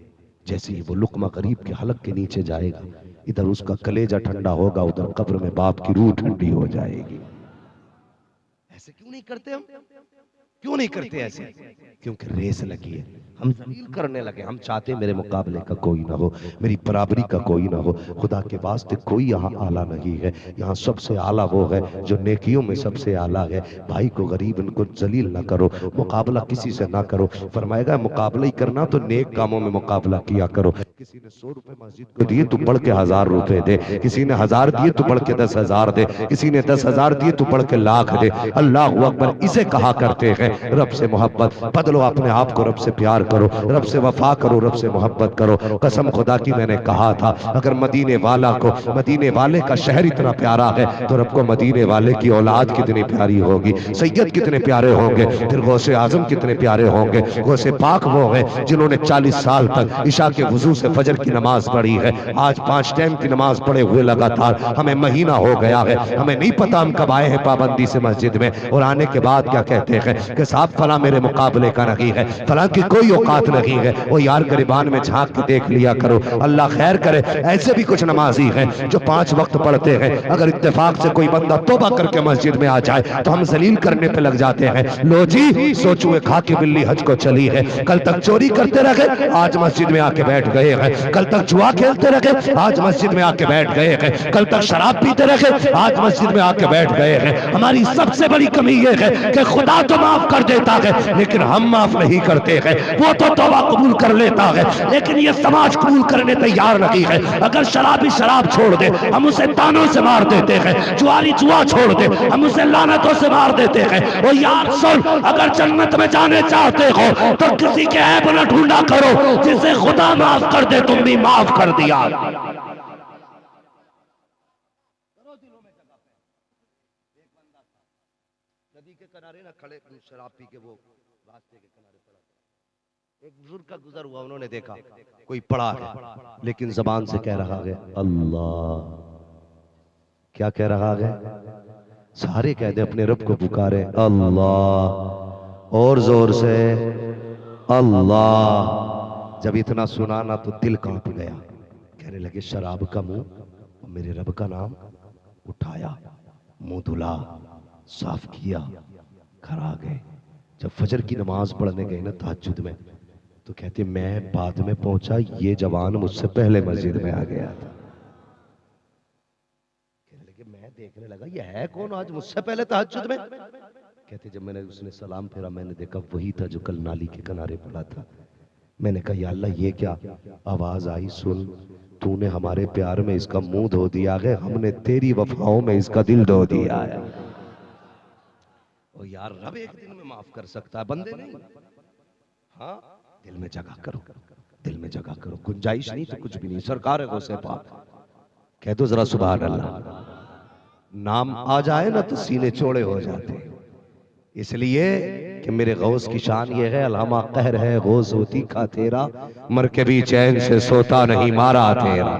जैसे ही वो लुकमा गरीब के हलक के नीचे जाएगा, इधर उसका कलेजा ठंडा होगा, उधर कब्र में बाप की रूह ठंडी हो जाएगी। ऐसे क्यों नहीं करते हम? क्यों नहीं करते ऐसे? क्योंकि रेस लगी है, हम जलील करने लगे। हम चाहते मेरे मुकाबले का कोई ना हो, मेरी बराबरी का कोई ना हो। खुदा के वास्ते कोई यहाँ आला नहीं है, यहाँ सबसे आला वो है जो नेकियों में सबसे आला है। भाई को गरीब इनको जलील ना करो, मुकाबला किसी से ना करो। फरमाएगा मुकाबला ही करना तो नेक कामों में मुकाबला किया करो। किसी ने 100 रुपए मस्जिद को दिए तो बढ़ के 1000 रुपए दे, किसी ने 1000 दिए तो बढ़ के 10,000 दे, किसी ने 10,000 दिए तो बढ़ के लाख दे। अल्लाह अकबर, इसे कहा करते हैं रब से मोहब्बत बदलो, अपने आप को रब से प्यार करो, रब से वफा करो, रब से मोहब्बत करो। कसम खुदा की मैंने कहा था अगर मदीने वाला को, मदीने वाले का शहर इतना प्यारा है तो रब को मदीने वाले की औलाद कितनी प्यारी होगी, सैयद कितने प्यारे होंगे, फिर गौसे आजम कितने प्यारे होंगे। गौसे पाक वो हैं जिन्होंने 40 साल तक इशा के वजू से फजर की नमाज पढ़ी है। आज 5 टाइम की नमाज पढ़े हुए लगातार हमें महीना हो गया है, हमें नहीं पता हम कब आए हैं पाबंदी से मस्जिद में, और आने के बाद क्या कहते हैं कि साहब फला मेरे मुकाबले का नहीं है, फला की कोई औकात नहीं है। वो यार गरिबान में झांक के देख लिया करो, अल्लाह खैर करे। ऐसे भी कुछ नमाजी हैं जो 5 वक्त पढ़ते हैं, अगर इत्तेफाक से कोई बंदा तौबा करके मस्जिद में आ जाए तो हम जलील करने पे लग जाते हैं। लो जी सोचुए खा के बिल्ली हज को चली है, कल तक चोरी करते रहे आज मस्जिद में आके बैठ गए हैं, कल तक जुआ खेलते रहे आज मस्जिद में आके बैठ गए हैं, कल तक शराब पीते रहे आज मस्जिद में आके बैठ गए हैं। हमारी सबसे बड़ी कमी ये है कि खुदा तो माफ कर देता है लेकिन हम माफ नहीं करते हैं। वो तो तौबा कबूल कर लेता है लेकिन ये समाज कबूल करने तैयार नहीं है। अगर शराबी शराब छोड़ दे हम उसे तानों से मार देते हैं, जुआरी जुआ छोड़ दे हम उसे लानतों से मार देते हैं। और यार सुन, अगर जन्नत में जाने चाहते हो तो किसी के ऐब न ढूंढा करो, जिसे खुदा माफ कर दे तुम भी माफ कर दिया। नदी के किनारे ना खड़े शराब पी के वो रास्ते के किनारे पड़ा, एक बुजुर्ग का गुजर हुआ, उन्होंने देखा कोई पड़ा है लेकिन जबान से कह रहा है अल्लाह। क्या कह रहा है? सारे कह दे अपने रब को पुकारे अल्लाह, और जोर से अल्लाह। जब इतना सुना ना तो दिल कांप गया, कहने लगे शराब का मुंह मेरे रब का नाम उठाया, मुंह धुला, साफ किया, घर आ गए। जब फजर की नमाज पढ़ने गए ना तहज्जुद में तो कहते मैं बाद में पहुंचा, ये जवान मुझसे पहले मस्जिद में आ गया था। कहने लगे मैं देखने लगा ये है कौन आज मुझसे पहले तहज्जुद में। कहते जब मैंने उसने सलाम फेरा मैंने देखा वही था जो कल नाली के किनारे पड़ा था। मैंने कहा या अल्लाह ये क्या आवाज आई, सुन तूने हमारे प्यार में इसका मुंह धो दिया है, हमने तेरी वफाओं में इसका दिल धो दिया है। ओ यार रब एक दिन में माफ कर सकता है, बंदे नहीं। हाँ दिल में जगह करो, दिल में जगह करो, गुंजाइश नहीं तो कुछ भी नहीं। सरकार है गौसे पाक, कह दो जरा सुभान अल्लाह। नाम आ जाए ना तो सीने चौड़े हो जाते, इसलिए कि मेरे गौस की शान ये है अलहमा कहर है गौस होती खा तेरा, मर के भी चैन से सोता नहीं मारा तेरा।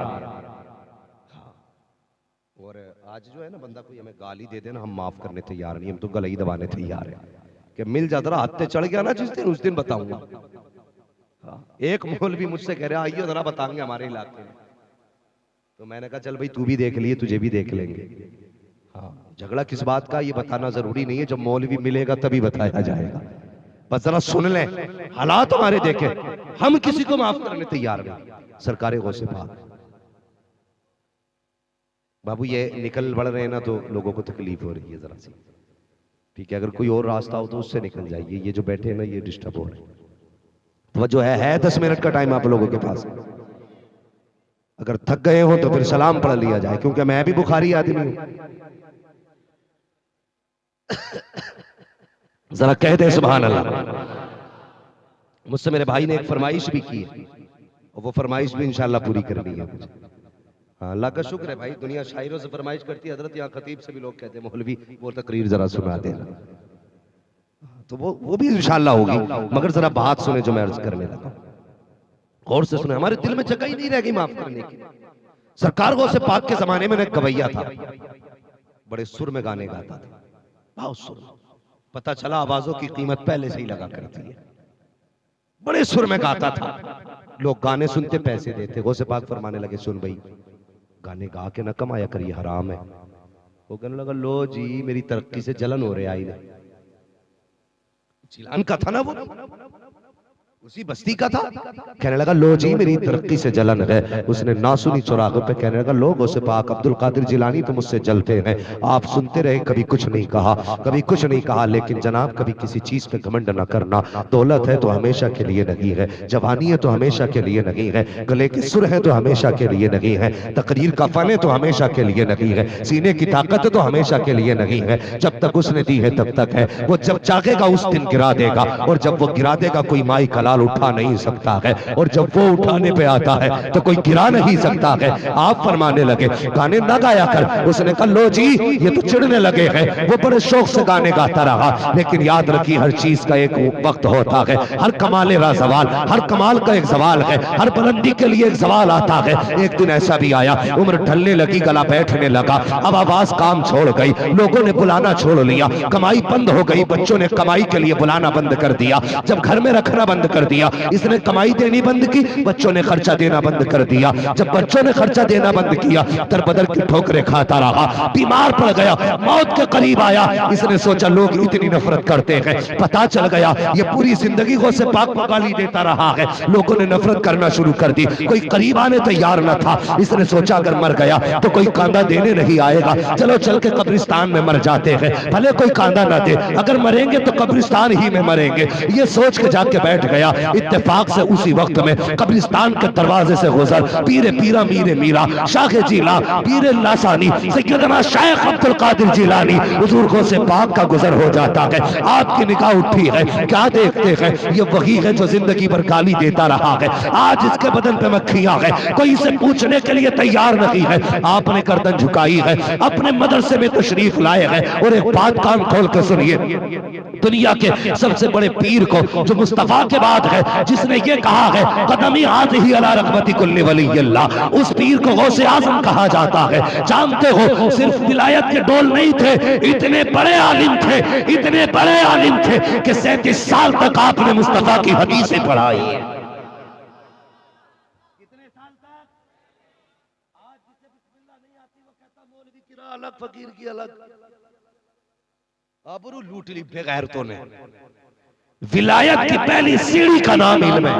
और आज जो है ना बंदा कोई हमें गाली दे देना हम माफ करने तैयार नहीं, हम तो गला ही दबाने तैयार है कि मिल जा जरा हत्ते चढ़ गया ना जिस दिन उस दिन बताऊंगा। एक मौलवी मुझसे कह रहा आइयो जरा बताएंगे हमारे इलाके में, तो मैंने कहा चल भाई तू भी देख लिए तुझे भी देख लेंगे। हाँ झगड़ा किस बात का ये बताना जरूरी नहीं है, जब मौलवी मिलेगा तभी बताया जाएगा। बस जरा सुन लें, हालात हमारे देखें, हम किसी को माफ करने तैयार नहीं। सरकारे गौसे पाक बाबू ये निकल बढ़ रहे हैं ना तो लोगों को तकलीफ हो रही है जरा सी, ठीक है। अगर कोई और रास्ता हो तो उससे निकल जाइए, ये जो बैठे हैं ना ये डिस्टर्ब हो रहे हैं। तो जो है 10 मिनट का टाइम आप लोगों के पास, अगर थक गए हो तो फिर सलाम पढ़ लिया जाए, क्योंकि मैं भी बुखारी आदमी हूं। जरा कह दे सुभान अल्लाह। मुझसे मेरे भाई ने एक फरमाइश भी की है और वो फरमाइश भी इंशाल्लाह पूरी करनी है मुझे। हाँ अल्लाह का शुक्र है भाई, दुनिया शायरों से फरमाइश करती है, हजरत यहाँ खतीब से भी लोग कहते हैं मौलवी वो तकरीर जरा सुना देना, तो वो भी इंशाल्लाह होगी। मगर जरा बात सुने जो मैं अर्ज करने लगा, गौर से सुने। हमारे दिल में जगह ही नहीं रह गई माफ करने की। सरकार गौसे पाक के जमाने में एक गवैया था, बड़े सुर में गाने गाता था, बहुत सुर। पता चला आवाजों की कीमत पहले से ही लगा करती है, बड़े सुर में गाता था, लोग गाने सुनते पैसे देते। गौसे पाक फरमाने लगे सुन भाई गाने गा के न कमाया कर, ये हराम है। वो कहने लगा लो जी मेरी तरक्की से जलन हो रही आई ने, चिलान का था ना वो। उसी बस्ती का था। कहने लगा लो जी मेरी तरक्की से जलन है। उसने नासुनी चौराहे पे कहने लगा लोगों से पाक अब्दुल कादिर जिलानी तो मुझसे जलते हैं। आप सुनते रहे, कभी कुछ नहीं कहा, कभी कुछ नहीं कहा, लेकिन जनाब कभी किसी चीज पे घमंड न करना। दौलत है तो हमेशा के लिए नहीं है, जवानी है तो हमेशा के लिए नहीं है, गले के सुर है तो हमेशा के लिए नहीं है, तकरीर का फन है तो हमेशा के लिए नहीं है, सीने की ताकत है तो हमेशा के लिए नहीं है। जब तक उसने दी है तब तक है। वो जब चाहेगा उस दिन गिरा देगा, और जब वो गिरा देगा कोई माई कलाल उठा नहीं सकता है, और जब वो उठाने पे आता है तो कोई गिरा नहीं सकता है। आप फरमाने लगे गाने ना गाया कर। उसने कहा लो जी ये तो चिढ़ने लगे हैं। वो बड़े शौक से गाने गाता रहा, लेकिन याद रखिए हर चीज का एक वक्त होता है। हर कमाल का सवाल, हर कमाल का एक सवाल है, हर बुलंदी के लिए एक सवाल आता है। एक दिन ऐसा भी आया, उम्र ढलने लगी, गला बैठने लगा, अब आवाज काम छोड़ गई, लोगों ने बुलाना छोड़ लिया, कमाई बंद हो गई, बच्चों ने कमाई के लिए बुलाना बंद कर दिया, जब घर में रखना बंद कर दिया, इसने कमाई देनी बंद की, बच्चों ने खर्चा देना बंद कर दिया। जब बच्चों ने खर्चा देना बंद किया, दरबदर की ठोकरें खाता रहा, बीमार पड़ गया, मौत के करीब आया। इसने सोचा लोग इतनी नफरत करते हैं, पता चल गया ये पूरी जिंदगी को से पाक गाली देता रहा है, लोगों ने नफरत करना शुरू कर दी, कोई करीब आने तैयार न था। इसने सोचा अगर मर गया तो कोई कांदा देने नहीं आएगा, चलो चल के कब्रिस्तान में मर जाते हैं, भले कोई कांदा ना दे, अगर मरेंगे तो कब्रिस्तान ही में मरेंगे। ये सोच के जाके बैठ गया। इत्तेफाक से उसी वक्त में कब्रिस्तान के दरवाजे से गुजर पीरे पीरा मीरे मीरा शाखे जीला पीरे लासानी सैयदना शेख अब्दुल कादिर जिलानी हुजूर को से पाक का गुजर हो जाता है। आपकी निगाह उठी है, क्या देखते हैं? ये वही है जो जिंदगी भर गाली देता रहा है, आज इसके बदन पे मक्खियां है, कोई इसे पूछने के लिए तैयार नहीं है। आपने गर्दन झुकाई है, अपने मदरसे में तशरीफ लाए हैं, और एक बात कान खोल के सुनिए, दुनिया के सबसे बड़े पीर को जो मुस्तफा के बाद है, जिसने ये कहा है कदमी आज़ी अला रग़बती कुल्ली वली अल्लाह, उस पीर को गौसे आज़म कहा जाता है। जानते हो सिर्फ विलायत के डोल नहीं थे, इतने बड़े आलिम थे, इतने बड़े आलिम थे कि 37 साल तक आपने मुस्तफा की हदीसें पढ़ाई है। कितने साल तक? आज जिसे बिस्मिल्लाह नहीं आती वो कहता मौलवी की राह अलग, फकीर की अलग। आबरू लूट ली बेगैरतों ने। विलायत की पहली सीढ़ी का नाम इल्म है,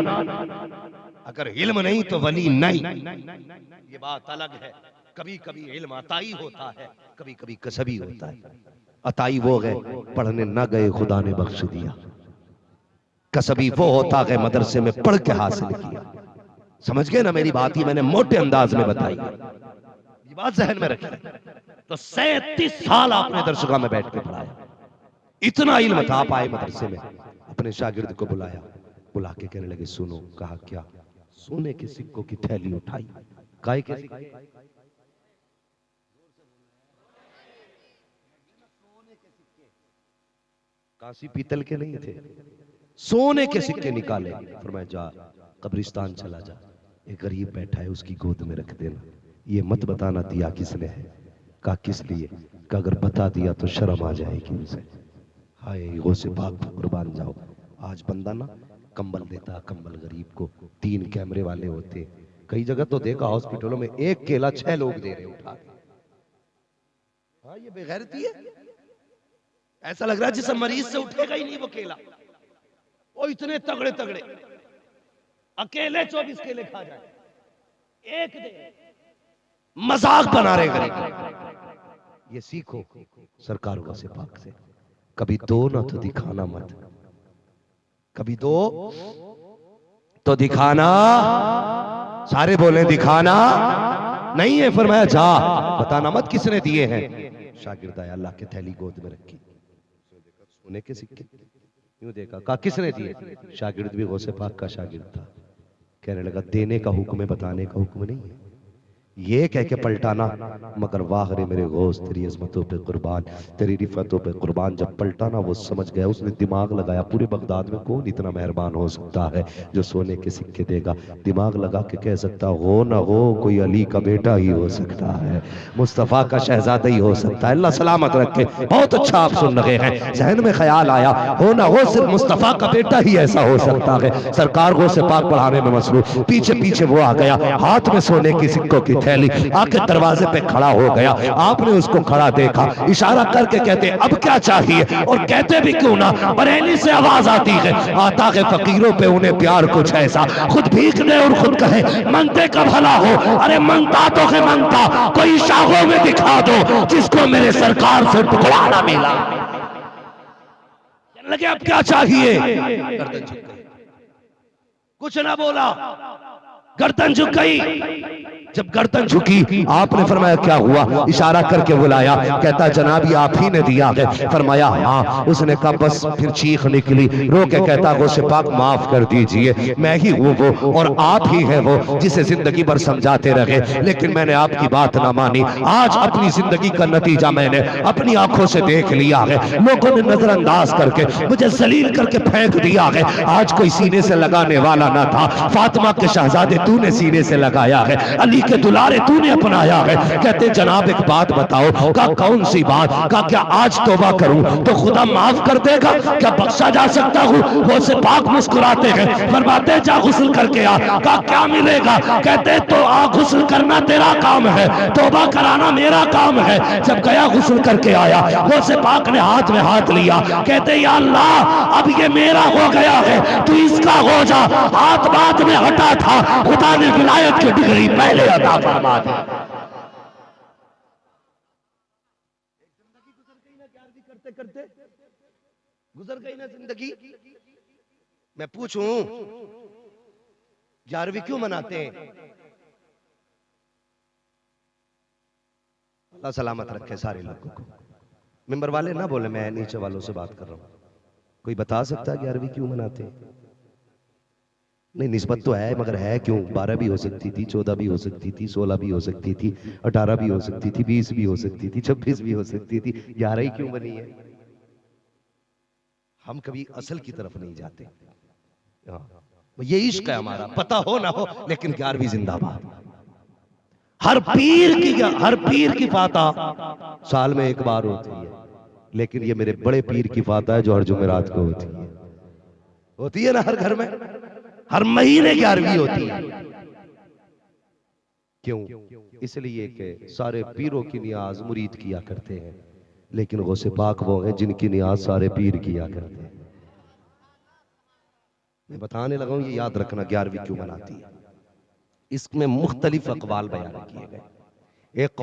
अगर इल्म नहीं तो वली नहीं। ये बात अलग है। कभी कभी इल्म अताई होता है, कभी कभी कसबी होता है। अताई वो गए पढ़ने न गए, खुदा ने बख्श दिया। कसबी वो होता है मदरसे में पढ़ के हासिल किया। समझ गए ना मेरी बात? ही मैंने मोटे अंदाज में बताई, ये बात जहन में रखी। तो 37 साल आपने दरसगाह में बैठ के पढ़ाया, इतना इल्म था। आप आए मदरसे में, अपने शागिर्द को बुलाया, बुला के कहने लगे सुनो। कहा क्या? सोने के सिक्कों की थैली उठाई। काय के सिक्के? कांसी पीतल के नहीं थे, सोने के सिक्के निकाले। फरमाया जा कब्रिस्तान चला जा, एक गरीब बैठा है उसकी गोद में रख देना। ये मत बताना दिया किसने है। कहा किस लिए? कहा अगर बता दिया तो शर्म आ जाएगी उसे। हाय गौसे पाक कुर्बान जाओ। आज बंदा ना कंबल देता, कंबल गरीब को, 3 कैमरे वाले होते। कई जगह तो देखा हॉस्पिटलों में एक केला 6 लोग दे रहे उठा के। हाँ ये बेगैरती है। ऐसा लग रहा है जिस मरीज से उठेगा ही नहीं वो केला। वो इतने तगड़े तगड़े अकेले 24 केले खा जाए, एक दे, मजाक बना रहे गरीब। ये सीखो सरकार से पाक से। कभी दो ना तो दिखाना मत, कभी दो तो दिखाना। सारे बोले दिखाना नहीं है। फरमाया जा बताना मत किसने दिए हैं। शागिर्द आया, अल्लाह के थैली गोद में रखी, सोने के सिक्के यूं देखा। कहा किसने दिए? शागिर्द भी गौसे पाक का शागिर्द था। कहने लगा देने का हुक्म है, बताने का हुक्म नहीं है। ये कह के पलटाना, मगर वाह रे मेरे गौस तेरी अजमतों पे कुर्बान, तेरी रिफतों पे कुर्बान। जब पलटाना वो समझ गया, उसने दिमाग लगाया पूरे बगदाद में कौन इतना मेहरबान हो सकता है जो सोने के सिक्के देगा। दिमाग लगा के कह सकता हो ना हो, कोई अली का बेटा ही हो सकता है, मुस्तफ़ा का शहजादा ही हो सकता है। अल्लाह सलामत रखे। बहुत अच्छा आप सुन रहे हैं। जहन में ख्याल आया हो ना हो सिर्फ मुस्तफ़ा का बेटा ही ऐसा हो सकता है। सरकार को से पाक पढ़ाने में मसरूफ, पीछे पीछे वो आ गया, हाथ में सोने की सिक्कों की थैली, आके दरवाजे पे खड़ा हो गया। आपने उसको खड़ा देखा, इशारा करके कहते अब क्या चाहिए, और कहते भी क्यों ना, बरेली से आवाज आती है, आता है फकीरों पे उन्हें प्यार कुछ ऐसा, खुद भीख दे और खुद कहे मंगते का भला हो। अरे मंगता तो है मंगता, कोई शाहों में दिखा दो जिसको मेरे सरकार से टुकड़ा ना मिला। लगे अब क्या चाहिए, गर्दन झुक गई, कुछ ना बोला, गर्दन झुक गई। जब गर्दन झुकी आपने फरमाया क्या हुआ, इशारा करके बुलाया, कहता जनाब ये आप ही ने दिया है। फरमाया हाँ। उसने कहा बस, फिर चीख निकली, रो के कहता गौसे पाक माफ कर दीजिए, मैं ही हूँ वो और आप ही है वो जिसे जिंदगी भर समझाते रहे, लेकिन मैंने आपकी बात ना मानी। आज अपनी जिंदगी का नतीजा मैंने अपनी आंखों से देख लिया है। लोगों ने नजरअंदाज करके मुझे जलील करके फेंक दिया है। आज कोई सीने से लगाने वाला ना था, फातिमा के शहजादे तूने सीने से लगाया है, अली के दुलारे तूने अपनाया है। कहते जनाब एक बात बताओ। का कौन सी बात? का क्या आज तौबा करूं तो खुदा माफ कर देगा, क्या बख्शा जा सकता हूं? वो से पाक मुस्कुराते हैं, फरमाते जा गुस्ल करके आ। का क्या मिलेगा? कहते तो आ गुस्ल करना तेरा काम है, तौबा कराना मेरा काम है। जब गया गुस्ल करके आया, वो से पाक ने हाथ में हाथ लिया, कहते या अल्लाह अब ये मेरा हो गया है, तू इसका हो जा। हाथ बात में हटा था, खुदा ने विलायत की डिग्री पहले अता फरमा दी। करते करते गुजर गई ना जिंदगी। मैं पूछूं 11वीं क्यों मनाते हैं? अल्लाह सलामत रखे सारे लोगों को। मिंबर वाले ना बोले, मैं नीचे वालों से बात कर रहा हूं। कोई बता सकता है 11वीं क्यों मनाते हैं? नहीं, निस्बत तो है, मगर है क्यों? 12 भी हो सकती थी, 14 भी हो सकती थी, 16 भी हो सकती थी, 18 भी हो सकती थी, 20 भी हो सकती थी, 26 भी हो सकती थी, 11 ही क्यों बनी है? हम कभी असल की तरफ नहीं जाते। ये इश्क है हमारा, पता हो ना हो, लेकिन 11वीं जिंदाबाद। हर पीर की फातह साल में एक बार होती है, लेकिन ये मेरे बड़े पीर की फातह है जो हर जुमेरात को होती है ना हर घर में। हर महीने 11वीं होती है। क्यों? इसलिए कि सारे पीरों की नियाज मुरीद किया करते हैं, लेकिन गौसे पाक वो हैं जिनकी नियाज सारे पीर किया करते हैं। मैं बताने लगा हूं, ये याद रखना 11वीं क्यों मनाती है। इसमें मुख्तलिफ अकवाल बयान किए गए। एक